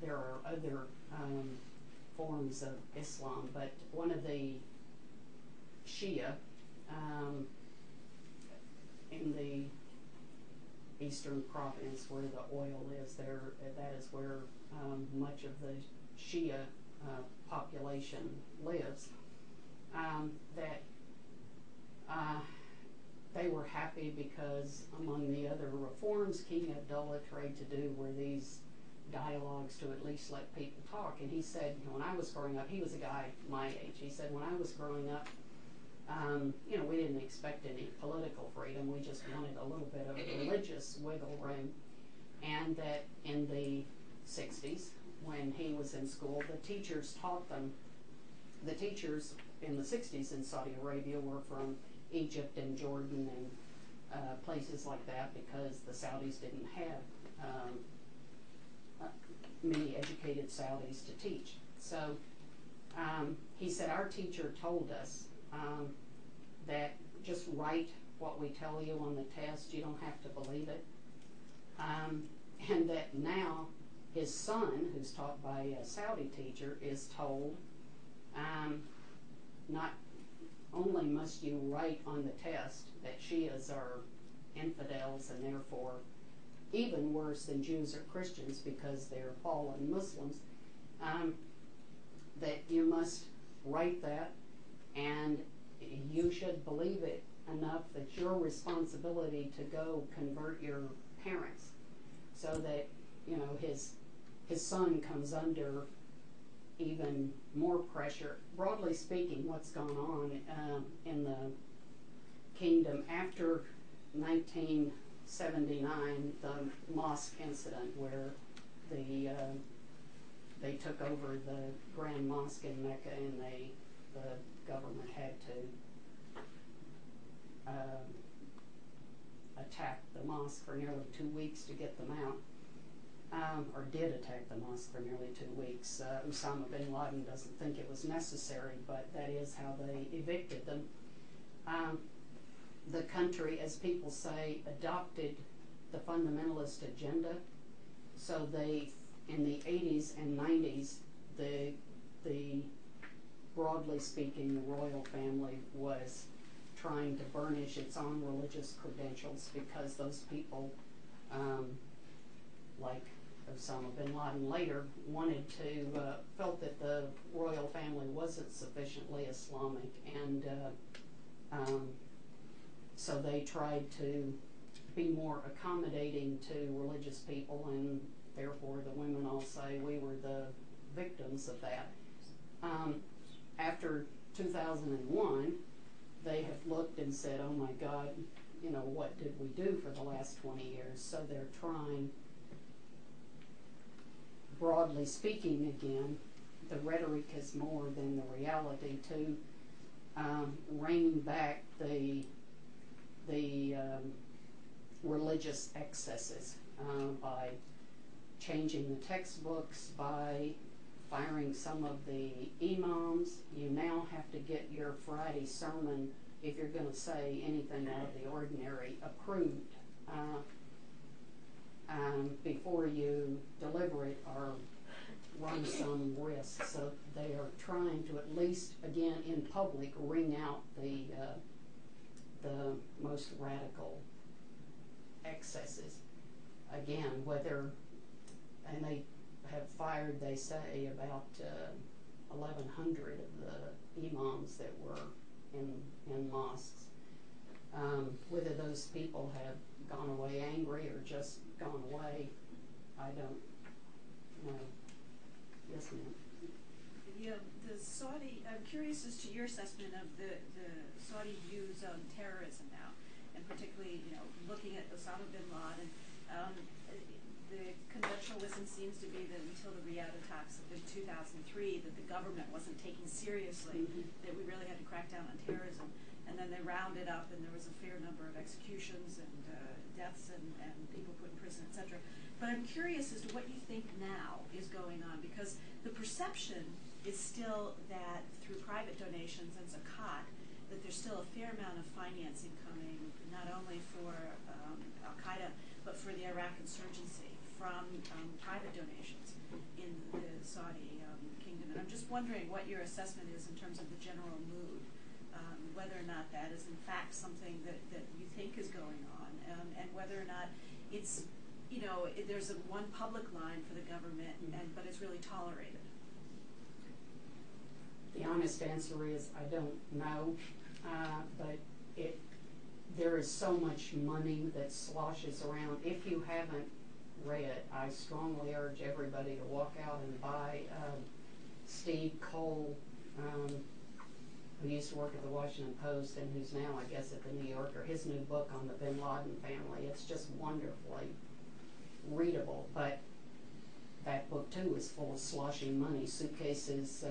there are other forms of Islam, but one of the Shia in the eastern province where the oil is there, that is where much of the Shia population lives, that they were happy because among the other reforms King Abdullah tried to do were these dialogues to at least let people talk. And he said, when I was growing up, he was a guy my age, he said, when I was growing up, we didn't expect any political freedom. We just wanted a little bit of religious wiggle room. And that in the 60s, when he was in school, the teachers taught them. The teachers in the 60s in Saudi Arabia were from Egypt and Jordan and places like that, because the Saudis didn't have many educated Saudis to teach. So he said, our teacher told us that just write what we tell you on the test. You don't have to believe it. And that now his son, who's taught by a Saudi teacher, is told not only must you write on the test that Shias are infidels and therefore even worse than Jews or Christians because they're fallen Muslims, that you must write that, and you should believe it enough that your responsibility to go convert your parents, so that his son comes under even more pressure. Broadly speaking, what's gone on in the kingdom after 1979, the mosque incident where they took over the Grand Mosque in Mecca, and the government had to attack the mosque for nearly 2 weeks to get them out, or did attack the mosque for nearly 2 weeks. Osama bin Laden doesn't think it was necessary, but that is how they evicted them. the country, as people say, adopted the fundamentalist agenda. So they, in the 80s and 90s, the broadly speaking, the royal family was trying to burnish its own religious credentials because those people, like Osama bin Laden later, felt that the royal family wasn't sufficiently Islamic, and so they tried to be more accommodating to religious people, and therefore the women all say we were the victims of that. After 2001, they have looked and said, oh my God, what did we do for the last 20 years? So they're trying, broadly speaking again, the rhetoric is more than the reality, to rein back the religious excesses by changing the textbooks, by firing some of the imams. You now have to get your Friday sermon, if you're going to say anything out of the ordinary, approved before you deliver it or run some risk. So they are trying to, at least again in public, wring out the most radical excesses. Again, and they have fired, they say, about 1,100 of the imams that were in mosques. Whether those people have gone away angry or just gone away, I don't know. Yes, ma'am. Yeah, the Saudi, I'm curious as to your assessment of the Saudi views on terrorism now, and particularly, looking at Osama bin Laden. The conventional wisdom seems to be that until the Riyadh attacks in 2003, that the government wasn't taken seriously, that we really had to crack down on terrorism. And then they rounded up, and there was a fair number of executions and deaths and people put in prison, etc. But I'm curious as to what you think now is going on, because the perception is still that through private donations and zakat, that there's still a fair amount of financing coming, not only for Al-Qaeda, but for the Iraq insurgency from private donations in the Saudi kingdom. And I'm just wondering what your assessment is in terms of the general mood, whether or not that is in fact something that you think is going on, and whether or not it's, there's one public line for the government, but it's really tolerated. The honest answer is I don't know, but there is so much money that sloshes around. If you haven't read, I strongly urge everybody to walk out and buy Steve Cole, who used to work at the Washington Post and who's now, I guess, at the New Yorker, his new book on the bin Laden family. It's just wonderfully readable, but that book too is full of sloshing money, suitcases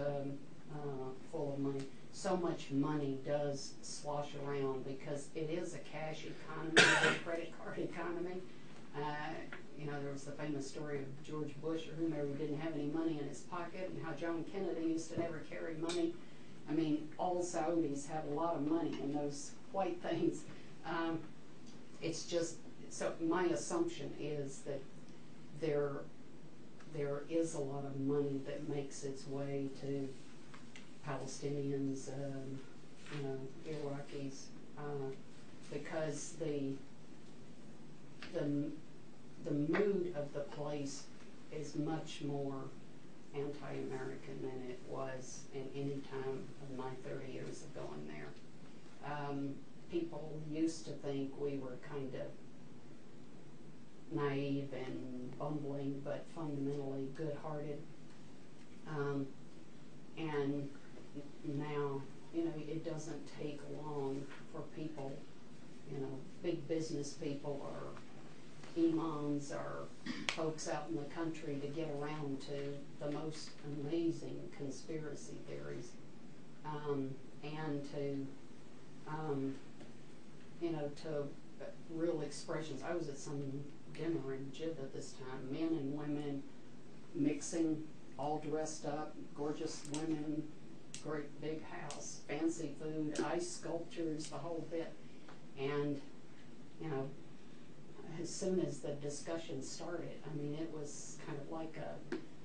full of money. So much money does slosh around because it is a cash economy, a credit card economy. There was the famous story of George Bush or whomever who didn't have any money in his pocket, and how John Kennedy used to never carry money. I mean, all Saudis have a lot of money in those white things. It's just, so my assumption is that there is a lot of money that makes its way to Palestinians, Iraqis, because the mood of the place is much more anti-American than it was in any time of my 30 years of going there. People used to think we were kind of naive and bumbling, but fundamentally good-hearted. And now, it doesn't take long for people, big business people or imams or folks out in the country to get around to the most amazing conspiracy theories, and to to real expressions. I was at some dinner in Jeddah this time, men and women mixing, all dressed up, gorgeous women, great big house, fancy food, ice sculptures, the whole bit. And, you know, as soon as the discussion started, I mean, it was kind of like a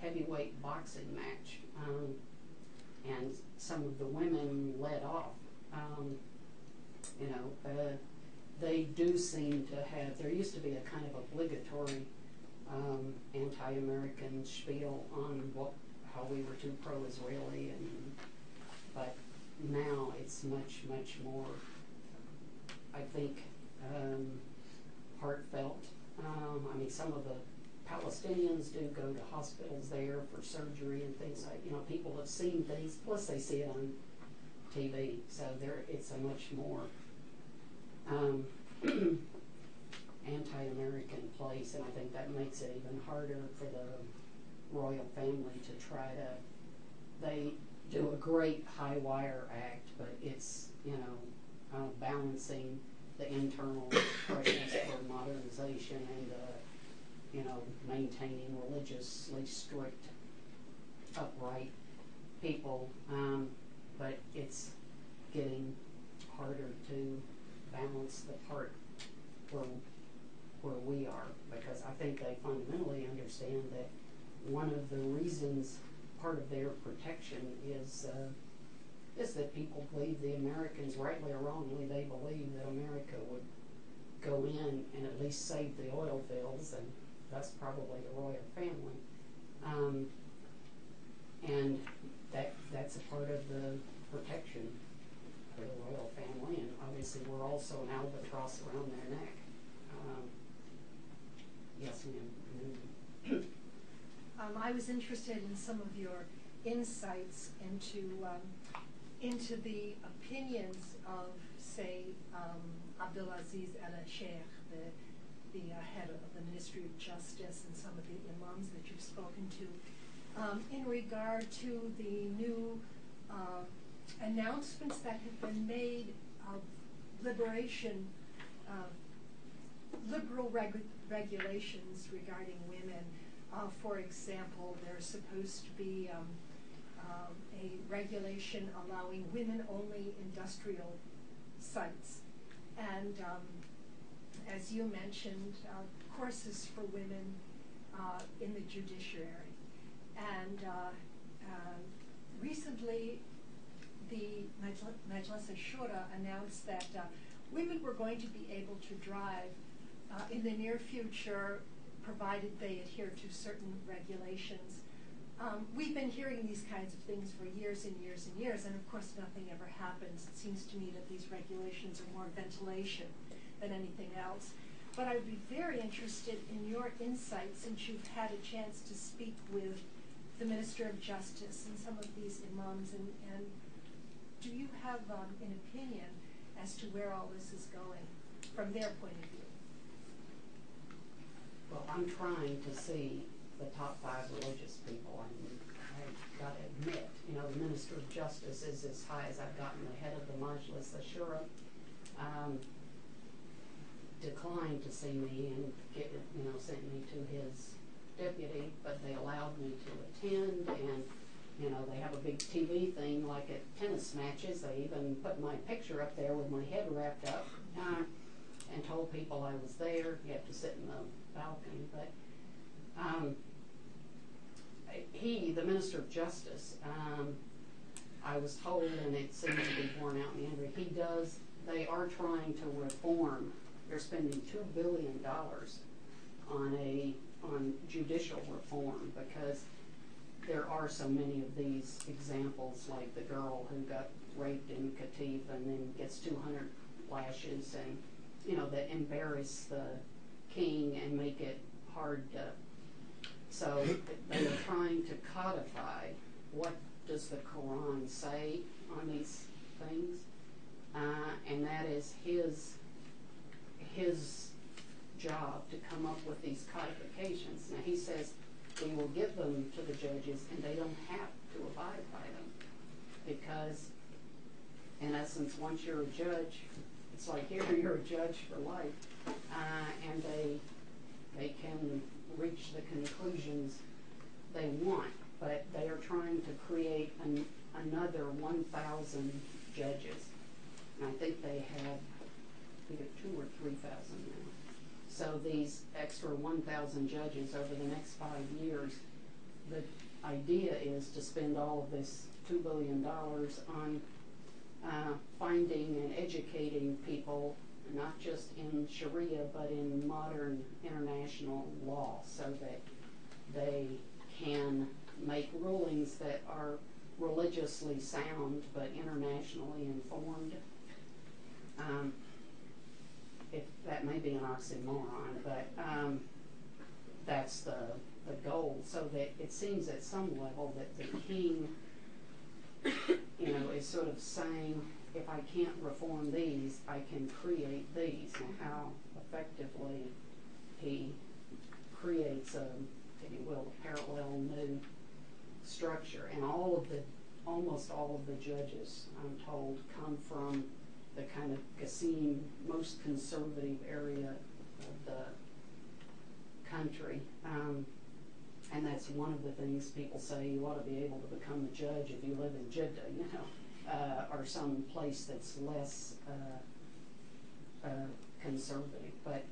heavyweight boxing match. And some of the women led off. You know, they do seem to have, there used to be a kind of obligatory anti-American spiel on how we were too pro-Israeli, but now it's much, much more, I think, heartfelt. I mean, some of the Palestinians do go to hospitals there for surgery and things like, you know, people have seen things, plus they see it on TV, so it's a much more anti-American place, and I think that makes it even harder for the royal family to try to, they do a great high wire act, but it's, you know, balancing the internal pressures for modernization and you know, maintaining religiously strict, upright people, but it's getting harder to balance the part where we are, because I think they fundamentally understand that one of the reasons, part of their protection is that people believe the Americans, rightly or wrongly, they believe that America would go in and at least save the oil fields, and that's probably the royal family. And that's a part of the protection for the royal family, and obviously we're also an albatross around their neck. Yes, ma'am. I was interested in some of your insights into the opinions of, say, Abdulaziz al-Sheikh, the head of the Ministry of Justice, and some of the imams that you've spoken to, in regard to the new announcements that have been made of liberation, liberal regulations regarding women. For example, there's supposed to be a regulation allowing women-only industrial sites, and as you mentioned, courses for women in the judiciary. And recently, the Majlis al-Shura announced that women were going to be able to drive in the near future, provided they adhere to certain regulations. We've been hearing these kinds of things for years and years and years, and of course nothing ever happens. It seems to me that these regulations are more ventilation than anything else. But I would be very interested in your insight, since you've had a chance to speak with the Minister of Justice and some of these imams, and do you have an opinion as to where all this is going from their point of view? Well, I'm trying to see the top 5 religious people. I mean, I've got to admit, you know, the Minister of Justice is as high as I've gotten. The head of the Majlis al-Shura declined to see me and sent me to his deputy, but they allowed me to attend, and you know, they have a big TV thing like at tennis matches. They even put my picture up there with my head wrapped up and told people I was there. You have to sit in the balcony, but the Minister of Justice, I was told, and it seems to be borne out in the end, they are trying to reform. They're spending $2 billion on judicial reform, because there are so many of these examples, like the girl who got raped in Qatif and then gets 200 lashes, and you know, that embarrass the king and make it hard to. So they are trying to codify what does the Quran say on these things, and that is his job to come up with these codifications. Now he says we will give them to the judges, and they don't have to abide by them, because in essence, once you're a judge, it's like here you're a judge for life, and they can reach the conclusions they want, but they are trying to create another 1,000 judges. And I think they have either 2,000 or 3,000 now. So these extra 1,000 judges over the next 5 years, the idea is to spend all of this $2 billion on finding and educating people, not just in Sharia, but in modern international law, so that they can make rulings that are religiously sound but internationally informed. If that may be an oxymoron, but that's the goal, so that it seems at some level that the king, is sort of saying, if I can't reform these, I can create these, and how effectively he creates if you will, a parallel new structure. And almost all of the judges, I'm told, come from the kind of Qassim, most conservative area of the country. And that's one of the things people say, you ought to be able to become a judge if you live in Jeddah, or some place that's less conservative. But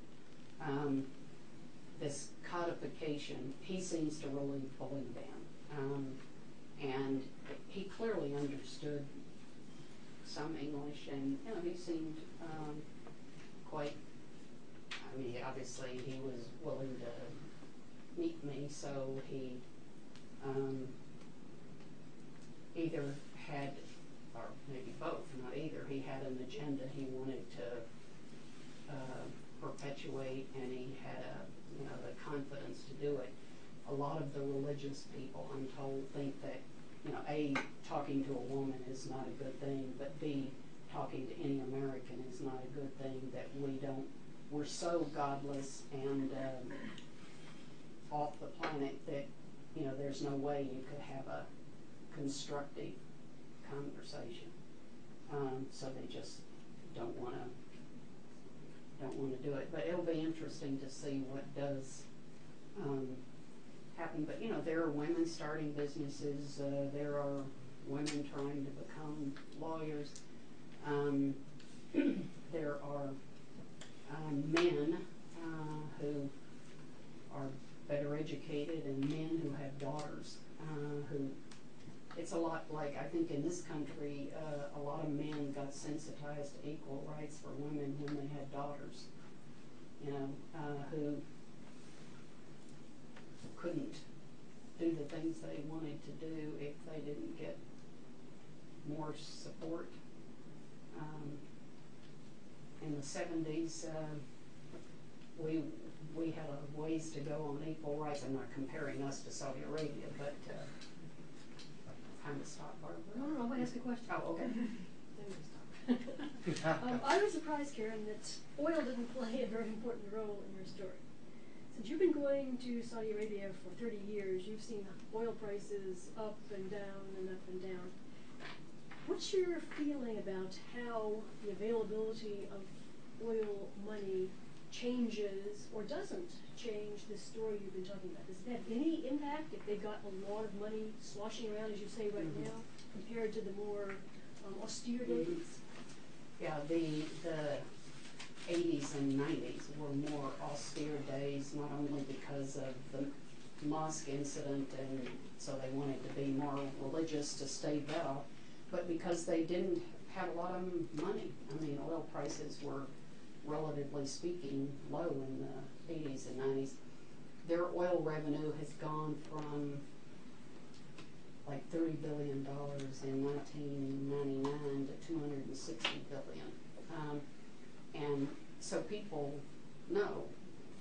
this codification, he seems to really believe in. And he clearly understood some English, and he seemed quite, obviously he was willing to meet me, so he either had, or maybe both, not either, he had an agenda he wanted to perpetuate, and he had the confidence to do it. A lot of the religious people, I'm told, think that A, talking to a woman is not a good thing, but B, talking to any American is not a good thing, that we're so godless and off the planet that, there's no way you could have a constructive conversation. So they just don't want to do it. But it'll be interesting to see what does happen. But there are women starting businesses. There are women trying to become lawyers. There are men who are better educated, and men who have daughters. It's a lot like, I think in this country, a lot of men got sensitized to equal rights for women when they had daughters, who couldn't do the things they wanted to do if they didn't get more support. In the 70s, we had a ways to go on equal rights. I'm not comparing us to Saudi Arabia, but time to stop, Barbara. No, I want to ask a question. Oh, okay. Then we stop. I was surprised, Karen, that oil didn't play a very important role in your story. Since you've been going to Saudi Arabia for 30 years, you've seen oil prices up and down and up and down. What's your feeling about how the availability of oil money changes or doesn't change the story you've been talking about? Does it have any impact if they've got a lot of money sloshing around, as you say right now, compared to the more austere days? Yeah, the 80s and 90s were more austere days, not only because of the mosque incident, and so they wanted to be more religious to stave that off, but because they didn't have a lot of money. Oil prices were, relatively speaking, low in the 80s and 90s. Their oil revenue has gone from like $30 billion in 1999 to $260 billion. And so people know,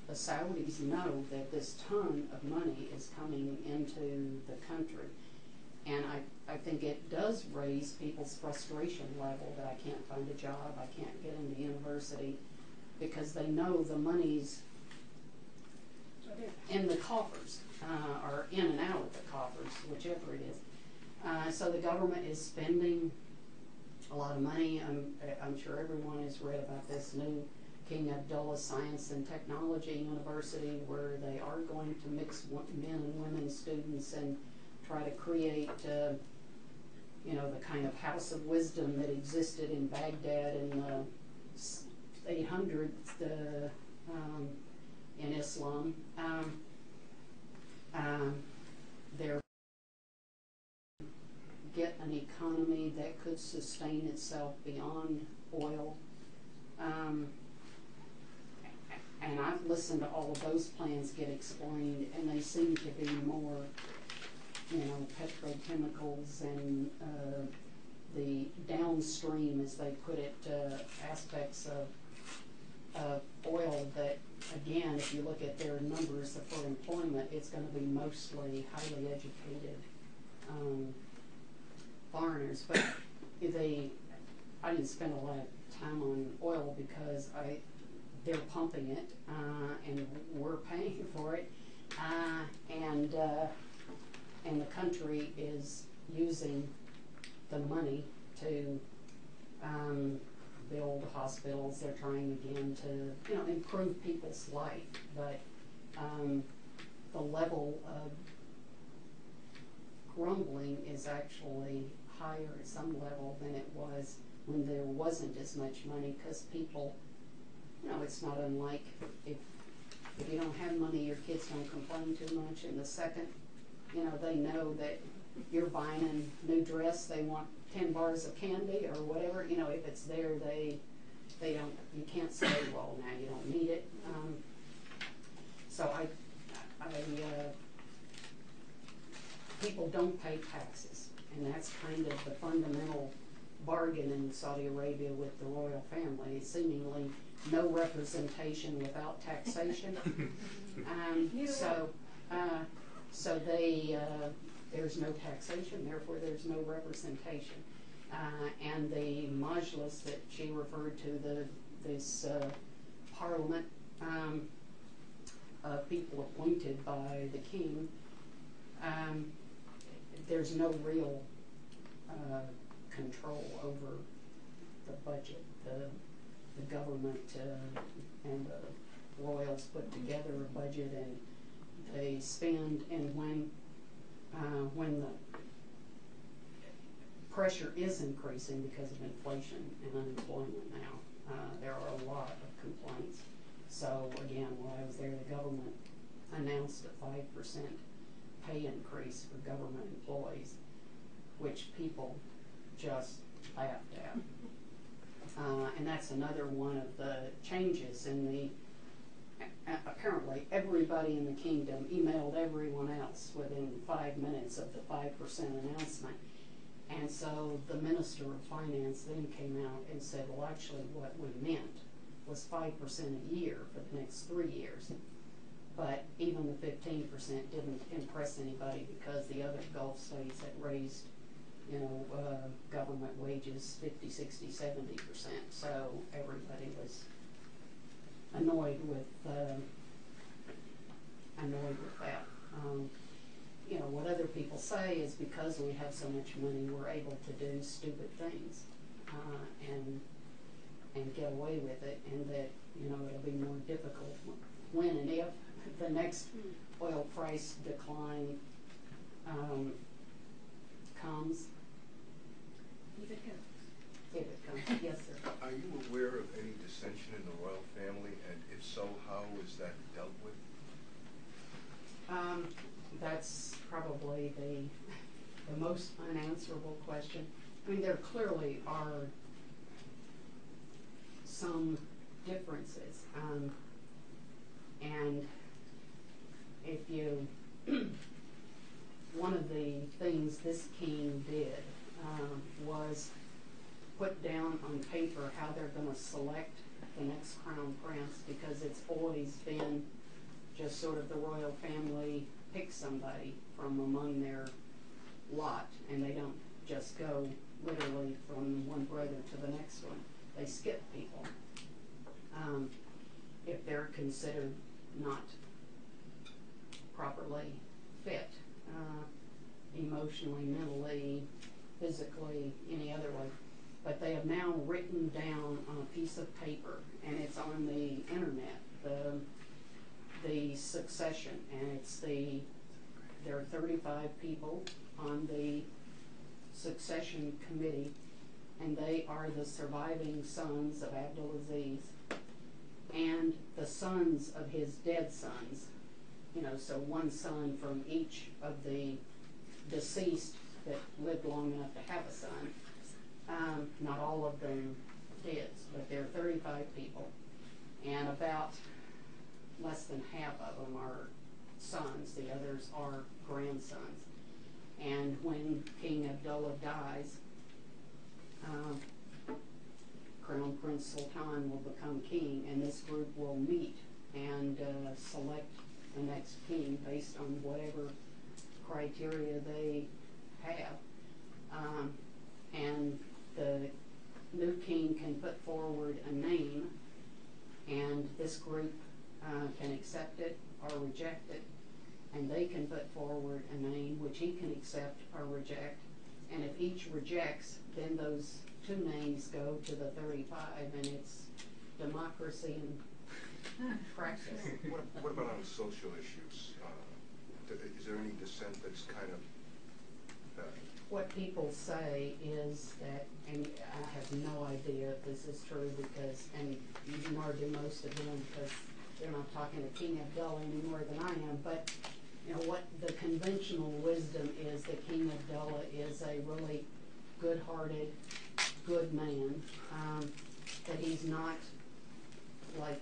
the Saudis know, that this ton of money is coming into the country. And I think it does raise people's frustration level that I can't find a job, I can't get into university, because they know the money's in the coffers, or in and out of the coffers, whichever it is. So the government is spending a lot of money. I'm sure everyone has read about this new King Abdullah Science and Technology University, where they are going to mix men and women students and try to create the kind of house of wisdom that existed in Baghdad in the 800s in Islam. They're get an economy that could sustain itself beyond oil. And I've listened to all of those plans get explained, and they seem to be more, petrochemicals and the downstream, as they put it, aspects of oil that, again, if you look at their numbers for employment, it's going to be mostly highly educated foreigners. But I didn't spend a lot of time on oil because they're pumping it, and we're paying for it, and the country is using the money to build hospitals. They're trying again to improve people's life, but the level of grumbling is actually higher at some level than it was when there wasn't as much money, because people, it's not unlike if you don't have money, your kids don't complain too much, and the second, they know that you're buying a new dress, they want 10 bars of candy or whatever, if it's there, they don't, you can't say, well, now you don't need it. So people don't pay taxes, and that's kind of the fundamental bargain in Saudi Arabia with the royal family. Seemingly no representation without taxation. So there's no taxation, therefore there's no representation. And the majlis that she referred to, this parliament of people appointed by the king, there's no real control over the budget. The government and the royals put together a budget, and they spend, and when the pressure is increasing because of inflation and unemployment now, there are a lot of complaints. So again, while I was there, the government announced a 5% pay increase for government employees, which people just laughed at. And that's another one of the changes in the, apparently everybody in the kingdom emailed everyone else within 5 minutes of the 5% announcement. And so the Minister of Finance then came out and said, well, actually what we meant was 5% a year for the next 3 years. But even the 15% didn't impress anybody, because the other Gulf states had raised, government wages 50, 60, 70%. So everybody was annoyed with that. What other people say is because we have so much money, we're able to do stupid things and get away with it, and that it'll be more difficult when and if the next oil price decline comes. If it comes. If it comes, yes, sir. Are you aware of any dissension in the royal family, and if so, how is that dealt with? That's probably the most unanswerable question. I mean, there clearly are some differences, and if you, one of the things this king did was put down on paper how they're going to select the next crown prince, because it's always been just sort of the royal family pick somebody from among their lot, and they don't just go literally from one brother to the next one. They skip people if they're considered not properly fit, emotionally, mentally, physically, any other way. But they have now written down on a piece of paper, and it's on the internet, the succession, and there are 35 people on the succession committee, and they are the surviving sons of Abdulaziz and the sons of his dead sons. You know, so one son from each of the deceased that lived long enough to have a son. Not all of them did, but there are 35 people, and about less than half of them are sons. The others are grandsons. And when King Abdullah dies, Crown Prince Sultan will become king, and this group will meet and select the next king based on whatever criteria they have. And the new king can put forward a name, and this group can accept it or reject it. And they can put forward a name which he can accept or reject. And if each rejects, then those two names go to the 35, and it's democracy in practice. What about on social issues? Is there any dissent that's kind of... What people say is that, and I have no idea if this is true because, and nor do most of them because they're not talking to King Abdullah any more than I am, but you know what the conventional wisdom is that King Abdullah is a really good-hearted, good man, that he's not like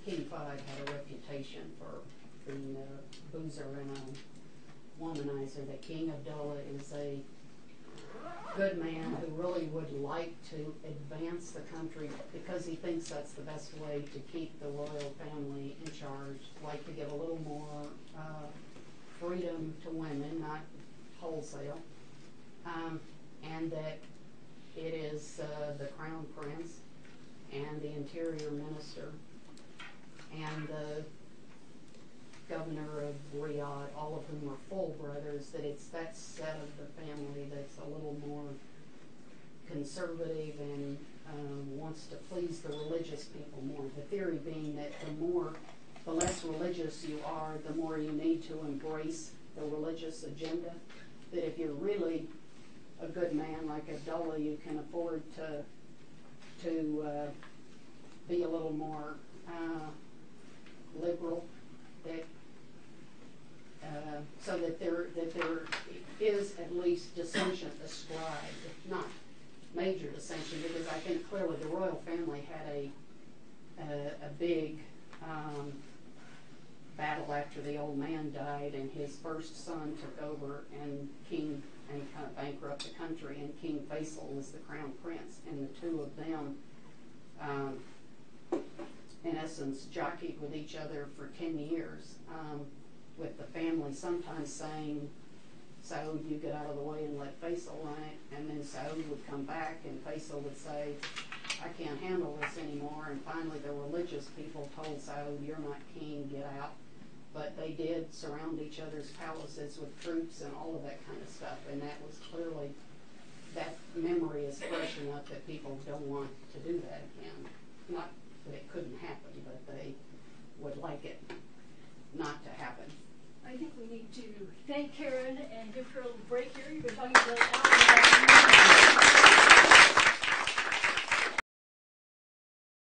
King Fahd had a reputation for being a boozer and a womanizer, that King Abdullah is a good man who really would like to advance the country because he thinks that's the best way to keep the royal family in charge, like to give a little more freedom to women, not wholesale, and that it is the Crown Prince and the Interior Minister and the Governor of Riyadh, all of whom are full brothers, that it's that set of the family that's a little more conservative and wants to please the religious people more. The theory being that the less religious you are, the more you need to embrace the religious agenda. That if you're really a good man like Abdullah, you can afford to be a little more liberal. That so that there is at least dissension ascribed, if not major dissension, because I think clearly the royal family had a big battle after the old man died, and his first son took over and kind of bankrupt the country, and King Faisal was the crown prince, and the two of them in essence jockeyed with each other for 10 years. With the family sometimes saying, Saud, you get out of the way and let Faisal run it, and then Saud would come back and Faisal would say, I can't handle this anymore, and finally the religious people told Saud, you're not king, get out. But they did surround each other's palaces with troops and all of that kind of stuff, and that was clearly, that memory is fresh enough that people don't want to do that again. Not that it couldn't happen, but they would like it not to happen. I think we need to thank Karen and give her a little break here. You've been talking about